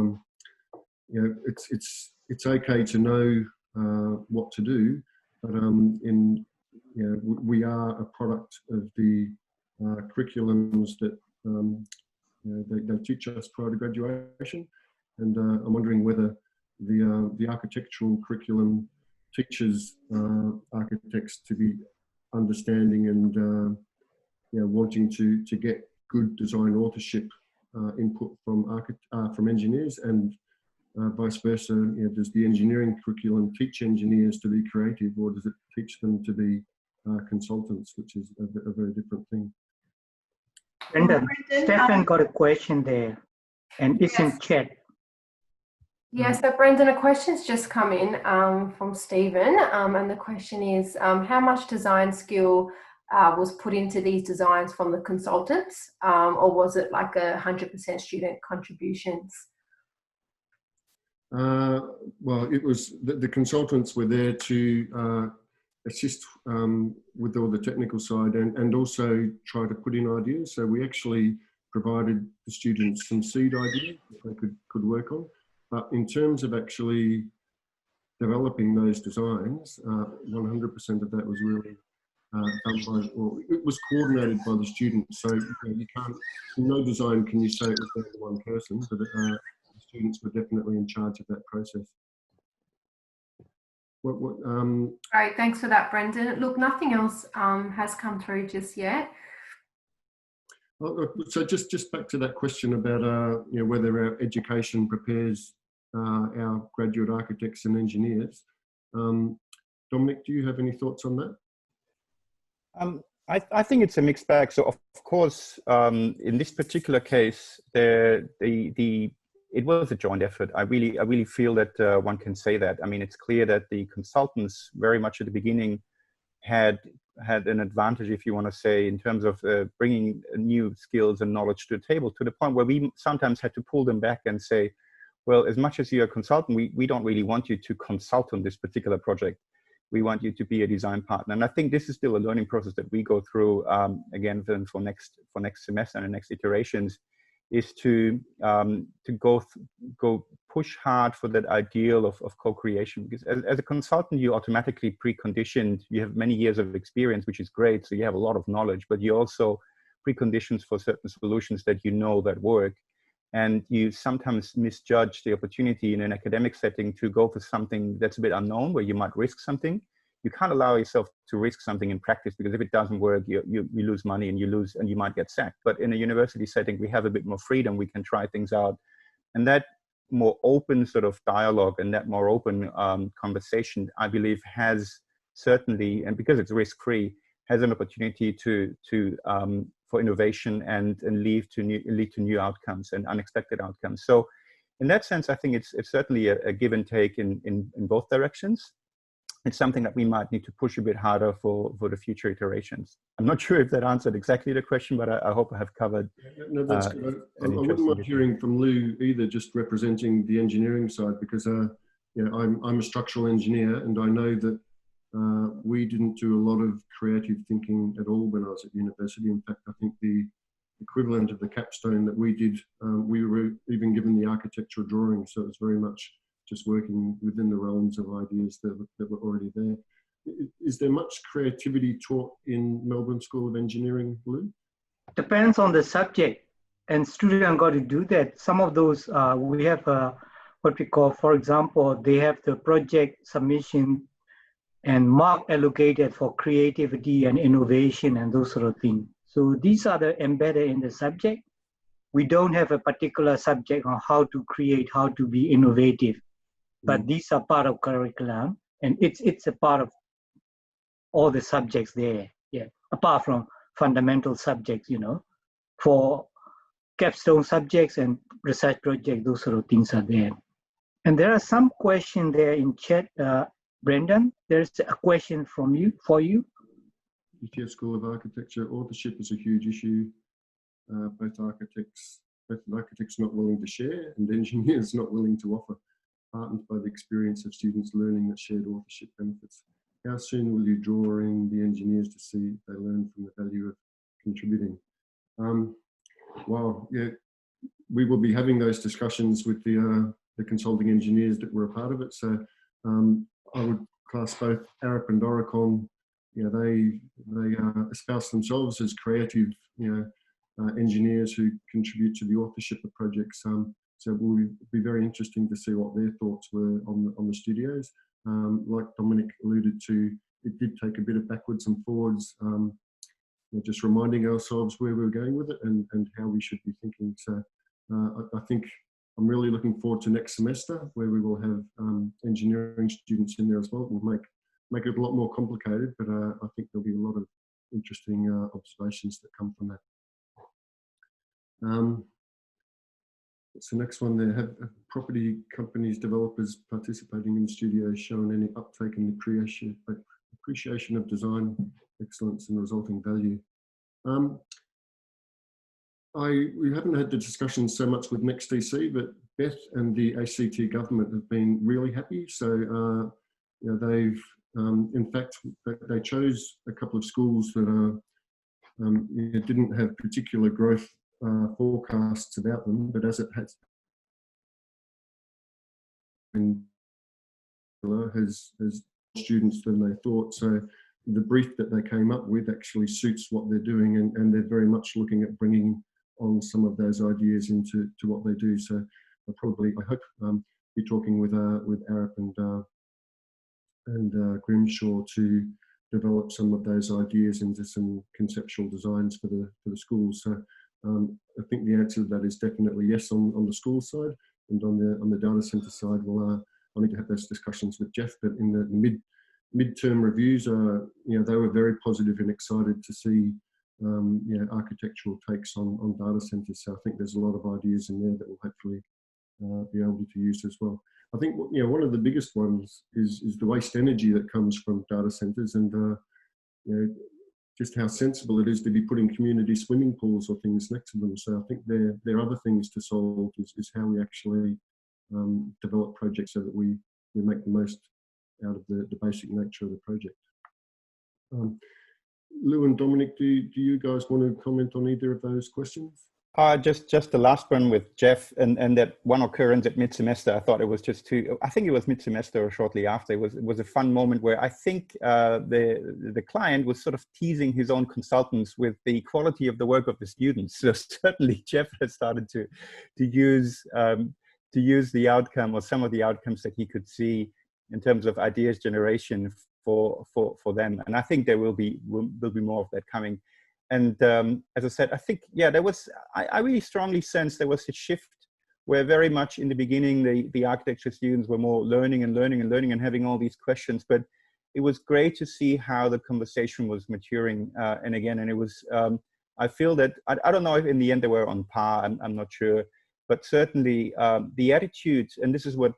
it's okay to know what to do, but we are a product of the curriculums that they teach us prior to graduation, and I'm wondering whether the architectural curriculum teaches architects to be understanding and wanting to get good design authorship input from engineers, and vice versa. Does the engineering curriculum teach engineers to be creative, or does it teach them to be consultants, which is a very different thing? Brendon, Stefan got a question there, and it's in chat. Yeah, so Brendon, a question's just come in from Stephen, and the question is, how much design skill was put into these designs from the consultants, or was it like 100% student contributions? Well, it was the consultants were there to assist with all the technical side and also try to put in ideas. So we actually provided the students some seed ideas that they could work on. But in terms of actually developing those designs, 100% of that was really done by, or it was coordinated by the students. So you can't, in no design can you say it was done by one person, but the students were definitely in charge of that process. Great, thanks for that, Brendon. Look, nothing else has come through just yet. So just back to that question about whether our education prepares our graduate architects and engineers. Dominik, do you have any thoughts on that? I think it's a mixed bag. So of course, in this particular case, it was a joint effort. I really feel that one can say that. I mean, it's clear that the consultants very much at the beginning had an advantage, if you want to say, in terms of bringing new skills and knowledge to the table, to the point where we sometimes had to pull them back and say, well, as much as you're a consultant, we don't really want you to consult on this particular project. We want you to be a design partner. And I think this is still a learning process that we go through, again, for next semester and next iterations, is to go push hard for that ideal of co-creation. Because as a consultant, you automatically preconditioned, you have many years of experience, which is great. So you have a lot of knowledge, but you also preconditions for certain solutions that you know that work. And you sometimes misjudge the opportunity in an academic setting to go for something that's a bit unknown, where you might risk something. You can't allow yourself to risk something in practice, because if it doesn't work, you lose money and you might get sacked. But in a university setting, we have a bit more freedom. We can try things out. And that more open sort of dialogue and that more open conversation, I believe, has certainly, and because it's risk-free, has an opportunity for innovation and lead to new outcomes and unexpected outcomes. So in that sense, I think it's certainly a give and take in both directions. It's something that we might need to push a bit harder for the future iterations. I'm not sure if that answered exactly the question, but I hope I have covered. No, that's good. I wouldn't mind hearing from Lou either, just representing the engineering side, because I'm a structural engineer, and I know that we didn't do a lot of creative thinking at all when I was at university. In fact, I think the equivalent of the capstone that we did, we were even given the architectural drawing, so it was very much just working within the realms of ideas that were already there. Is there much creativity taught in Melbourne School of Engineering, Lou? Depends on the subject, and students got to do that. Some of those, we have what we call, for example, they have the project submission and mark allocated for creativity and innovation and those sort of things. So these are embedded in the subject. We don't have a particular subject on how to create, how to be innovative. But these are part of curriculum, and it's a part of all the subjects there. Yeah, apart from fundamental subjects, for capstone subjects and research projects, those sort of things are there. And there are some questions there in chat. Brendon, there's a question for you. UTS School of Architecture, authorship is a huge issue. Both architects not willing to share, and engineers not willing to offer. Heartened by the experience of students learning that shared authorship benefits. How soon will you draw in the engineers to see they learn from the value of contributing? Well, yeah, we will be having those discussions with the consulting engineers that were a part of it. So I would class both Arup and Oricon. They espouse themselves as creative, engineers who contribute to the authorship of projects. So it will be very interesting to see what their thoughts were on the studios. Like Dominik alluded to, it did take a bit of backwards and forwards, just reminding ourselves where we were going with it and how we should be thinking. So I think I'm really looking forward to next semester, where we will have engineering students in there as well. We'll make it a lot more complicated, but I think there'll be a lot of interesting observations that come from that. What's the next one there? Have property companies, developers participating in studios shown any uptake in the appreciation of design excellence and resulting value? We haven't had the discussion so much with NextDC, but Beth and the ACT government have been really happy. So they've, in fact, they chose a couple of schools that didn't have particular growth forecasts about them, but as it has students than they thought. So the brief that they came up with actually suits what they're doing, and they're very much looking at bringing on some of those ideas into what they do. So I hope be talking with Arup and Grimshaw to develop some of those ideas into some conceptual designs for the schools. So I think the answer to that is definitely yes on the school side, and on the data center side, I'll need to have those discussions with Jeff. But in the midterm reviews, they were very positive and excited to see architectural takes on data centers. So I think there's a lot of ideas in there that we'll hopefully be able to use as well. I think one of the biggest ones is the waste energy that comes from data centers, and just how sensible it is to be putting community swimming pools or things next to them. So I think there are other things to solve, is how we actually develop projects so that we make the most out of the basic nature of the project. Lou and Dominic, do you guys want to comment on either of those questions? Just the last one with Jeff and that one occurrence at mid-semester. I thought it was I think it was mid-semester or shortly after. It was a fun moment where I think the client was sort of teasing his own consultants with the quality of the work of the students. So certainly Jeff has started to use the outcome or some of the outcomes that he could see in terms of ideas generation for them. And I think there will be more of that coming. And as I said, I think, there was, I really strongly sense there was a shift where very much in the beginning, the architecture students were more learning and having all these questions. But it was great to see how the conversation was maturing. And it was, I feel that, I don't know if in the end they were on par, I'm not sure. But certainly the attitude, and this is what,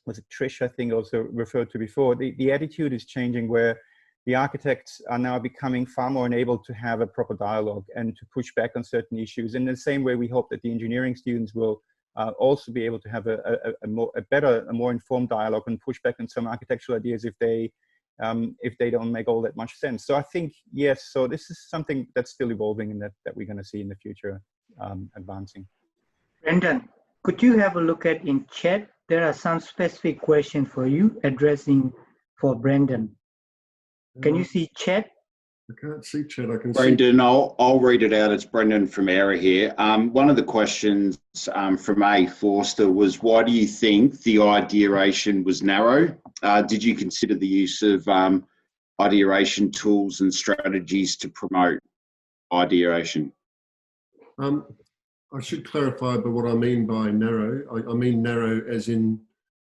was it Trish, I think, also referred to before, the attitude is changing where the architects are now becoming far more enabled to have a proper dialogue and to push back on certain issues. In the same way, we hope that the engineering students will also be able to have a more informed dialogue and push back on some architectural ideas if they don't make all that much sense. So I think, yes, so this is something that's still evolving and that we're going to see in the future advancing. Brendon, could you have a look at in chat? There are some specific questions for you addressing for Brendon. Can you see chat? I can't see chat. I can Brendon, see. I'll read it out. It's Brendon from ERA here. One of the questions from A. Forster was, why do you think the ideation was narrow? Did you consider the use of ideation tools and strategies to promote ideation? I should clarify by what I mean by narrow. I mean narrow as in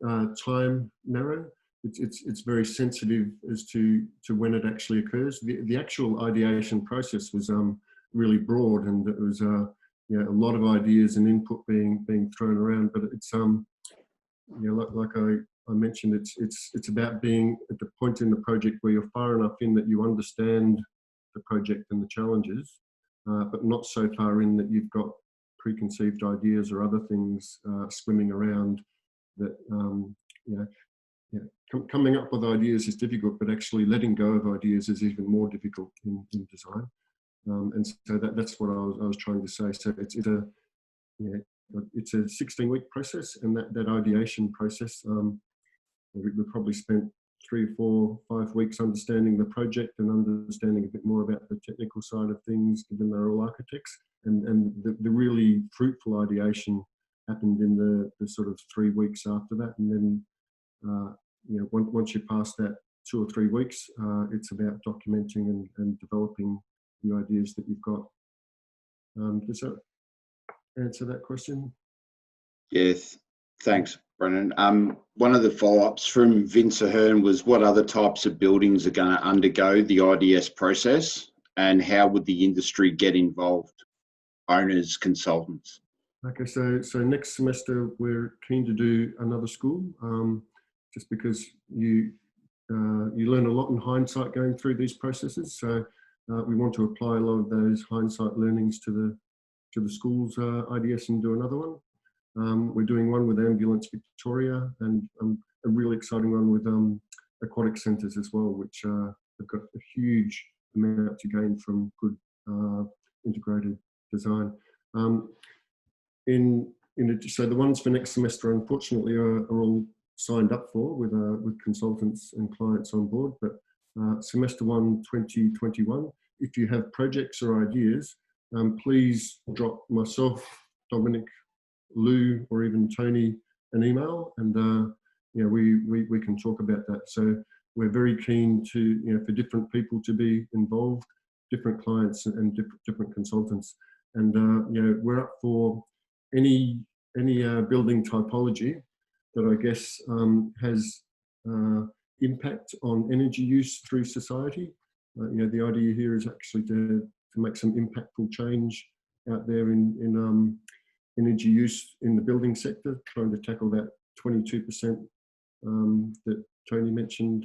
time narrow. It's very sensitive as to when it actually occurs. The actual ideation process was really broad, and it was a lot of ideas and input being thrown around. But it's like I mentioned, it's about being at the point in the project where you're far enough in that you understand the project and the challenges, but not so far in that you've got preconceived ideas or other things swimming around that coming up with ideas is difficult, but actually letting go of ideas is even more difficult in design. And so that's what I was trying to say. So it's a 16-week process, and that ideation process, we probably spent 3, 4, 5 weeks understanding the project and understanding a bit more about the technical side of things, given they're all architects. And the really fruitful ideation happened in the sort of 3 weeks after that, and then once you pass that 2 or 3 weeks. It's about documenting and developing the ideas that you've got. Does that answer that question? Yes, thanks, Brendan. One of the follow-ups from Vince Ahern was what other types of buildings are going to undergo the IDS process, and how would the industry get involved? Owners, consultants. Okay, so next semester we're keen to do another school, just because you learn a lot in hindsight going through these processes. So we want to apply a lot of those hindsight learnings to the school's IDS and do another one. We're doing one with Ambulance Victoria, and a really exciting one with aquatic centres as well, which have got a huge amount to gain from good integrated design. So the ones for next semester, unfortunately, are all signed up for with consultants and clients on board. But semester 1, 2021, if you have projects or ideas, please drop myself, Dominik, Lou, or even Tony an email, and we can talk about that. So we're very keen to for different people to be involved, different clients and different consultants, and we're up for any building typology that I guess has impact on energy use through society. The idea here is actually to make some impactful change out there in energy use in the building sector, trying to tackle that 22% that Tony mentioned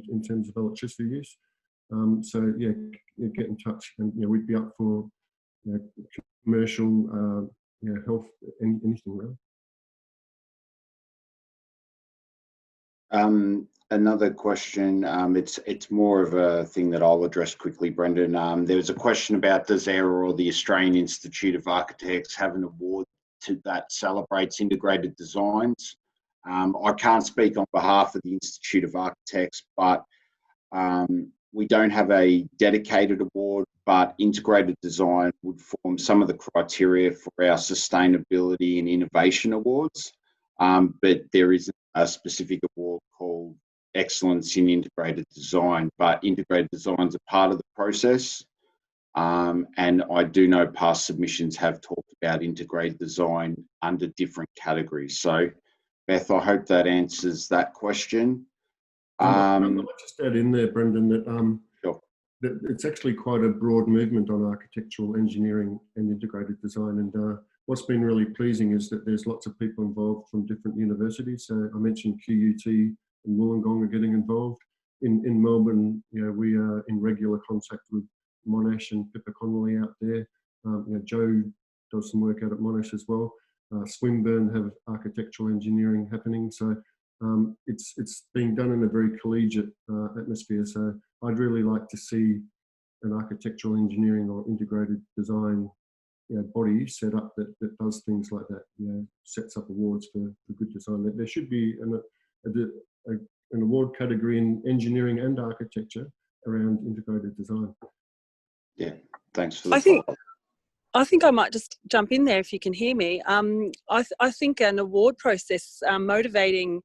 in terms of electricity use. So yeah, get in touch, and we'd be up for commercial, health, anything really. Another question, it's more of a thing that I'll address quickly, Brendon. There was a question about, does ERA or the Australian Institute of Architects have an award that celebrates integrated designs? I can't speak on behalf of the Institute of Architects, but we don't have a dedicated award, but integrated design would form some of the criteria for our sustainability and innovation awards. But there isn't a specific award called Excellence in Integrated Design, but integrated designs are part of the process. And I do know past submissions have talked about integrated design under different categories. So, Beth, I hope that answers that question. I'll just add in there, Brendon, that, sure. that it's actually quite a broad movement on architectural engineering and integrated design. And what's been really pleasing is that there's lots of people involved from different universities. So I mentioned QUT and Wollongong are getting involved. In Melbourne, we are in regular contact with Monash and Pippa Connolly out there. Joe does some work out at Monash as well. Swinburne have architectural engineering happening. So it's being done in a very collegiate atmosphere. So I'd really like to see an architectural engineering or integrated design body set up that does things like that, sets up awards for good design. There should be an award category in engineering and architecture around integrated design. Yeah, thanks for the I think I might just jump in there if you can hear me. I think an award process motivating,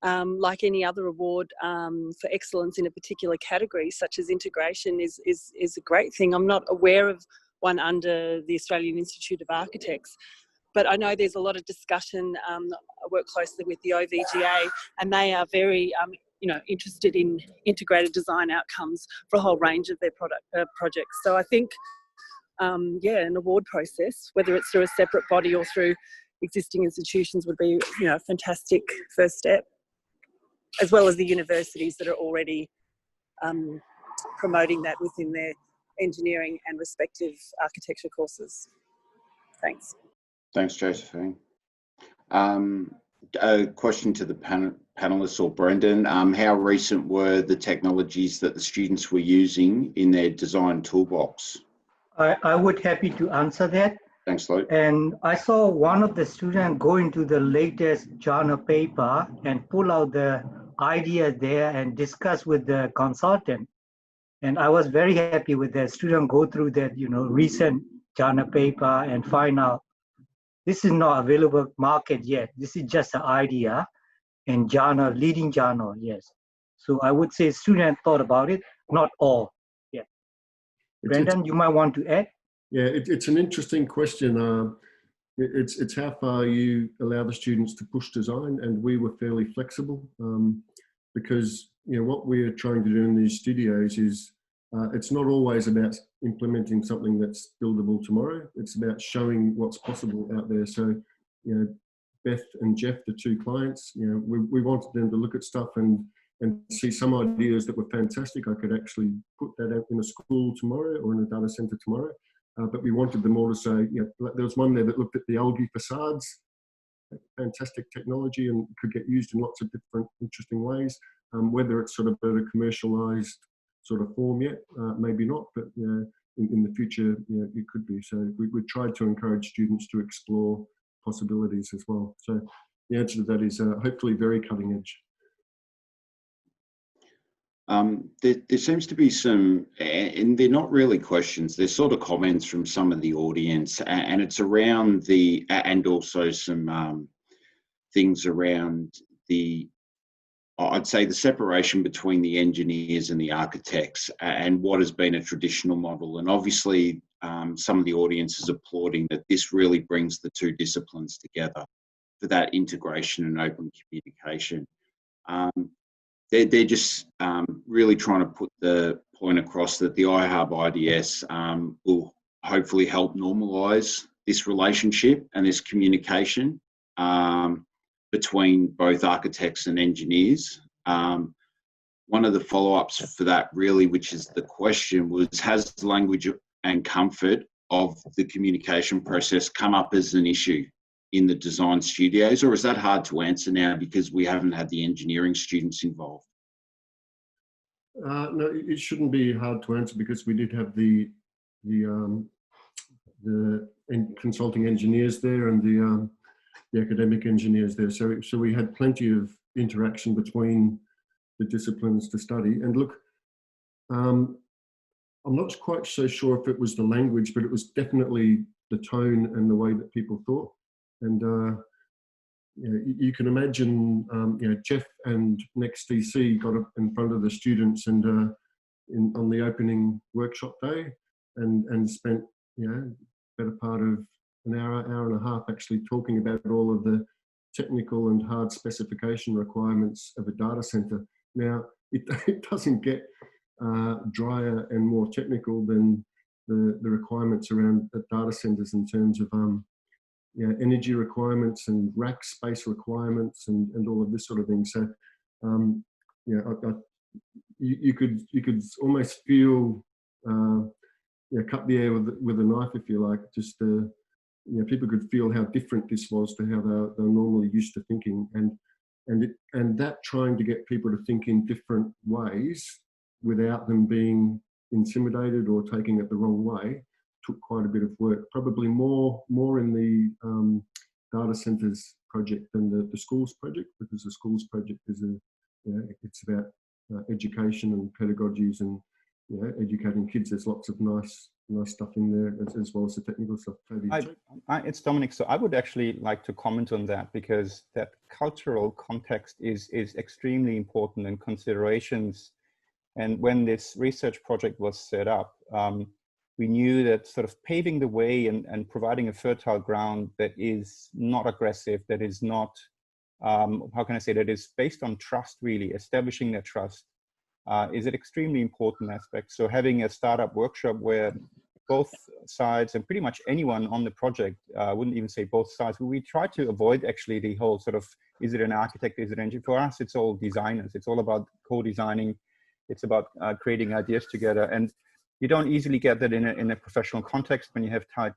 like any other award for excellence in a particular category, such as integration, is a great thing. I'm not aware of one under the Australian Institute of Architects, but I know there's a lot of discussion. I work closely with the OVGA, and they are very interested in integrated design outcomes for a whole range of their projects. So I think an award process, whether it's through a separate body or through existing institutions, would be a fantastic first step, as well as the universities that are already promoting that within their engineering and respective architecture courses. Thanks. Thanks, Josephine. A question to the panelists or Brendon. How recent were the technologies that the students were using in their design toolbox? I would happy to answer that. Thanks, Luke. And I saw one of the students go into the latest journal paper and pull out the idea there and discuss with the consultant. And I was very happy with the student go through that, recent journal paper and find out this is not available market yet. This is just an idea and journal, leading journal, yes. So I would say students thought about it, not all. Yeah. Brendon, you might want to add? Yeah, it's an interesting question. It's how far you allow the students to push design, and we were fairly flexible because what we're trying to do in these studios is it's not always about implementing something that's buildable tomorrow. It's about showing what's possible out there. So, Beth and Jeff, the two clients, we wanted them to look at stuff and see some ideas that were fantastic. I could actually put that out in a school tomorrow or in a data center tomorrow. But we wanted them all to say, there was one there that looked at the algae facades, fantastic technology, and could get used in lots of different interesting ways. Whether it's sort of at a commercialized sort of form yet, maybe not, but in the future, it could be. So we tried to encourage students to explore possibilities as well. So the answer to that is hopefully very cutting edge. There seems to be some, and they're not really questions, they're sort of comments from some of the audience, and it's around and also some things around I'd say the separation between the engineers and the architects and what has been a traditional model. And obviously some of the audience is applauding that this really brings the two disciplines together for that integration and open communication. They're just really trying to put the point across that the iHub IDS will hopefully help normalise this relationship and this communication between both architects and engineers. One of the follow-ups for that really, which is the question, was has language and comfort of the communication process come up as an issue in the design studios, or is that hard to answer now because we haven't had the engineering students involved? No, it shouldn't be hard to answer because we did have the consulting engineers there and the academic engineers there. So we had plenty of interaction between the disciplines to study. And look, I'm not quite so sure if it was the language, but it was definitely the tone and the way that people thought. And you can imagine, Jeff and NextDC got up in front of the students and on the opening workshop day and spent, better part of an hour and a half actually talking about all of the technical and hard specification requirements of a data center. Now, it doesn't get drier and more technical than the requirements around the data centers in terms of energy requirements and rack space requirements and all of this sort of thing. So, you could almost feel cut the air with a knife, if you like. Just people could feel how different this was to how they're normally used to thinking, and that trying to get people to think in different ways without them being intimidated or taking it the wrong way took quite a bit of work. Probably more in the data centers project than the schools project, because the schools project is it's about education and pedagogies and educating kids. There's lots of nice stuff in there as well as the technical stuff. It's Dominic. So I would actually like to comment on that, because that cultural context is extremely important in considerations. And when this research project was set up, we knew that sort of paving the way and providing a fertile ground that is not aggressive, that is not, how can I say, that is based on trust, really, establishing that trust, is an extremely important aspect. So having a startup workshop where both sides and pretty much anyone on the project, I wouldn't even say both sides, but we try to avoid actually the whole sort of, is it an architect, is it an engineer? For us, it's all designers. It's all about co-designing. It's about creating ideas together. And you don't easily get that in a professional context when you have tight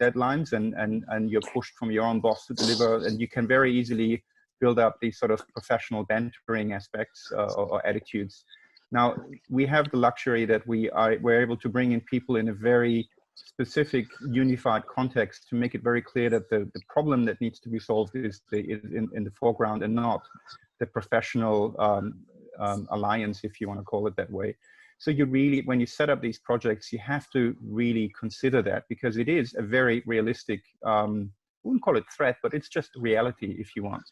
deadlines and you're pushed from your own boss to deliver, and you can very easily build up these sort of professional mentoring aspects or attitudes. Now, we have the luxury that we're able to bring in people in a very specific, unified context to make it very clear that the problem that needs to be solved is in the foreground and not the professional alliance, if you want to call it that way. So you really, when you set up these projects, you have to really consider that, because it is a very realistic, I wouldn't call it threat, but it's just reality, if you want.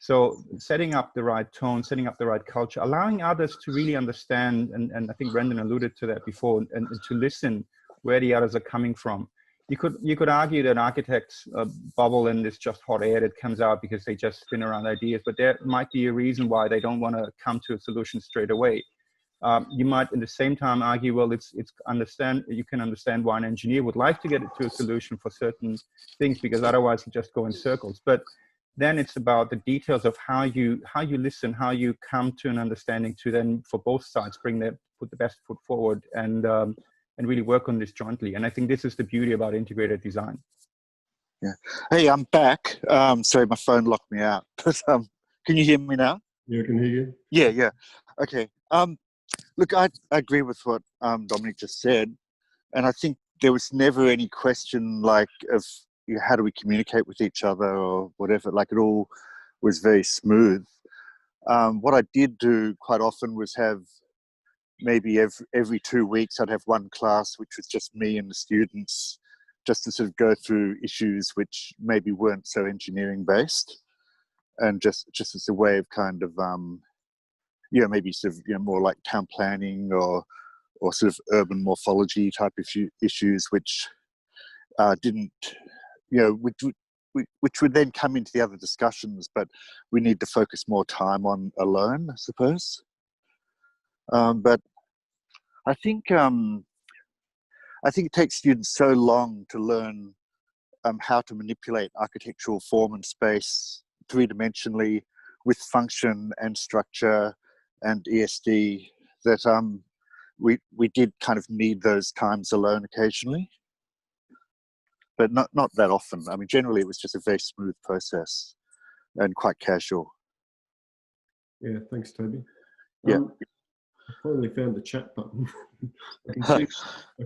So setting up the right tone, setting up the right culture, allowing others to really understand, and I think Brendon alluded to that before, and to listen where the others are coming from. You could argue that architects bubble and it's just hot air that comes out because they just spin around ideas, but there might be a reason why they don't want to come to a solution straight away. You might at the same time argue, well, you can understand why an engineer would like to get it to a solution for certain things, because otherwise you just go in circles. But then it's about the details of how you listen, how you come to an understanding to then, for both sides, put the best foot forward and really work on this jointly. And I think this is the beauty about integrated design. Yeah. Hey, I'm back. Sorry, my phone locked me out. But can you hear me now? Yeah, I can hear you. Yeah. Okay. Look, I agree with what Dominik just said, and I think there was never any question like of how do we communicate with each other or whatever. Like, it all was very smooth. What I did do quite often was have maybe every 2 weeks I'd have one class which was just me and the students, just to sort of go through issues which maybe weren't so engineering based, and just as a way of kind of maybe sort of more like town planning or sort of urban morphology type issues which didn't which would then come into the other discussions, but we need to focus more time on alone, I suppose. But I think it takes students so long to learn how to manipulate architectural form and space three-dimensionally with function and structure and ESD that we did kind of need those times alone occasionally, but not that often. I mean, generally it was just a very smooth process and quite casual. Yeah, thanks, Toby. Yeah. I finally found the chat button. I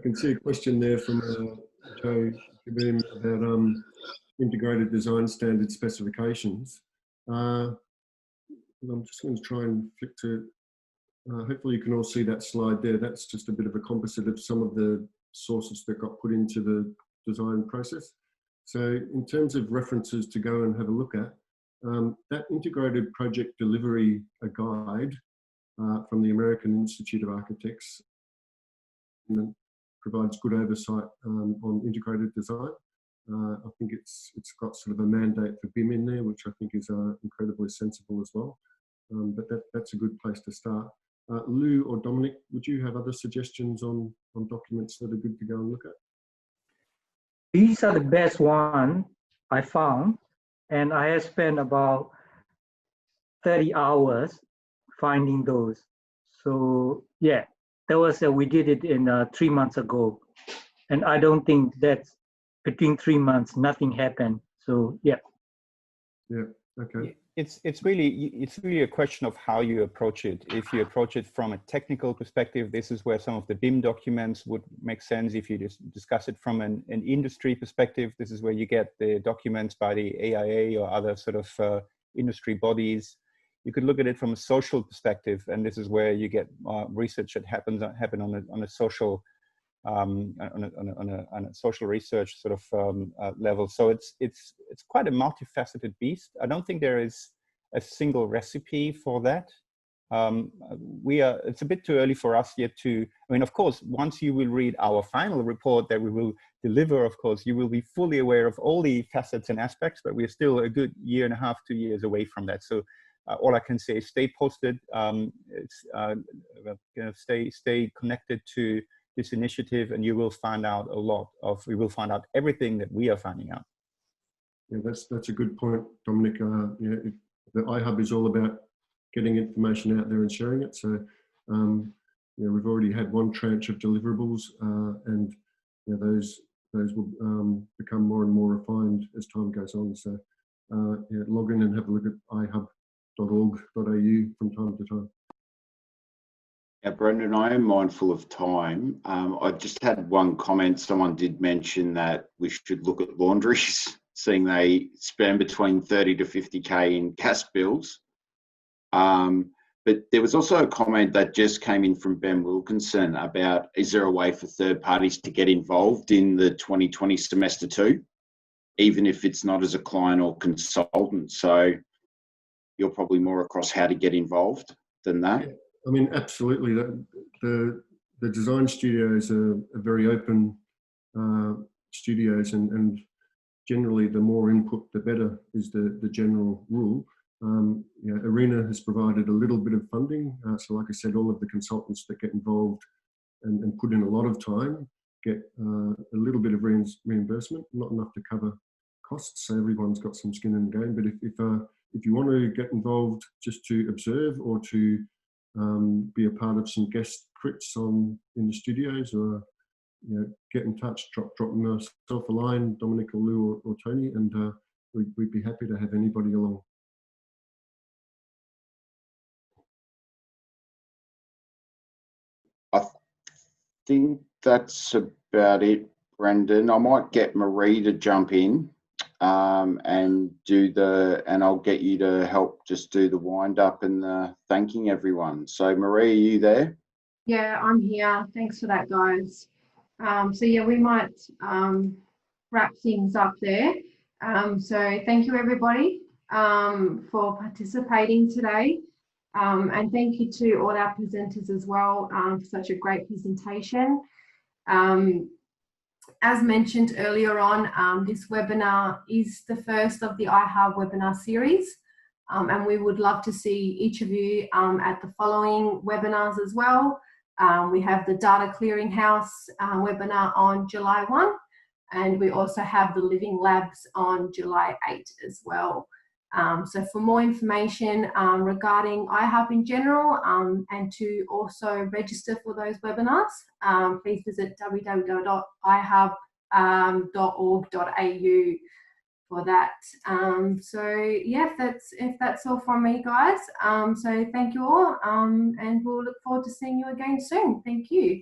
can see a question there from Joe about integrated design standard specifications. I'm just going to try and flick to, hopefully you can all see that slide there. That's just a bit of a composite of some of the sources that got put into the design process. So in terms of references to go and have a look at, that integrated project delivery guide from the American Institute of Architects provides good oversight on integrated design. I think it's got sort of a mandate for BIM in there, which I think is incredibly sensible as well. But that's a good place to start. Lou or Dominik, would you have other suggestions on documents that are good to go and look at? These are the best one I found, and I have spent about 30 hours finding those. So yeah, that was we did it in 3 months ago, and I don't think that's between 3 months nothing happened. So yeah. Yeah. Okay. It's really a question of how you approach it. If you approach it from a technical perspective, this is where some of the BIM documents would make sense. If you just discuss it from an industry perspective, this is where you get the documents by the AIA or other sort of industry bodies. You could look at it from a social perspective, and this is where you get research that happen on a social on a social research sort of level. So it's quite a multifaceted beast. I don't think there is a single recipe for that. It's a bit too early for us yet to, I mean, of course, once you will read our final report that we will deliver, of course, you will be fully aware of all the facets and aspects, but we're still a good 1.5 to 2 years away from that. So all I can say is stay posted, stay connected to this initiative, and you will find out we will find out everything that we are finding out. Yeah, that's a good point, Dominik. The iHub is all about getting information out there and sharing it. So, we've already had one tranche of deliverables, and those will become more and more refined as time goes on. So, log in and have a look at ihub.org.au from time to time. Yeah, Brendon, I am mindful of time. I just had one comment. Someone did mention that we should look at laundries, seeing they spend between 30 to 50K in gas bills. But there was also a comment that just came in from Ben Wilkinson about, is there a way for third parties to get involved in the 2020 semester too, even if it's not as a client or consultant? So you're probably more across how to get involved than that. Yeah, I mean, absolutely. The design studios are very open studios, and generally the more input the better is the general rule. Arena has provided a little bit of funding, so like I said, all of the consultants that get involved and put in a lot of time get a little bit of reimbursement, not enough to cover costs, so everyone's got some skin in the game. But if you want to get involved just to observe or to be a part of some guest crits in the studios, or get in touch, drop myself a line, Dominic or Lou or Tony, and we'd be happy to have anybody along. I think that's about it, Brendon. I might get Marie to jump in and I'll get you to help just do the wind up and the thanking everyone. So Marie, are you there? Yeah, I'm here. Thanks for that, guys. So yeah, we might wrap things up there. So thank you everybody for participating today. And thank you to all our presenters as well for such a great presentation. As mentioned earlier on, this webinar is the first of the iHub webinar series. And we would love to see each of you at the following webinars as well. We have the Data Clearinghouse webinar on July 1, and we also have the Living Labs on July 8 as well. So for more information regarding iHub in general and to also register for those webinars, please visit www.ihub.org.au for that. So yeah, if that's all from me, guys. So thank you all, and we'll look forward to seeing you again soon. Thank you.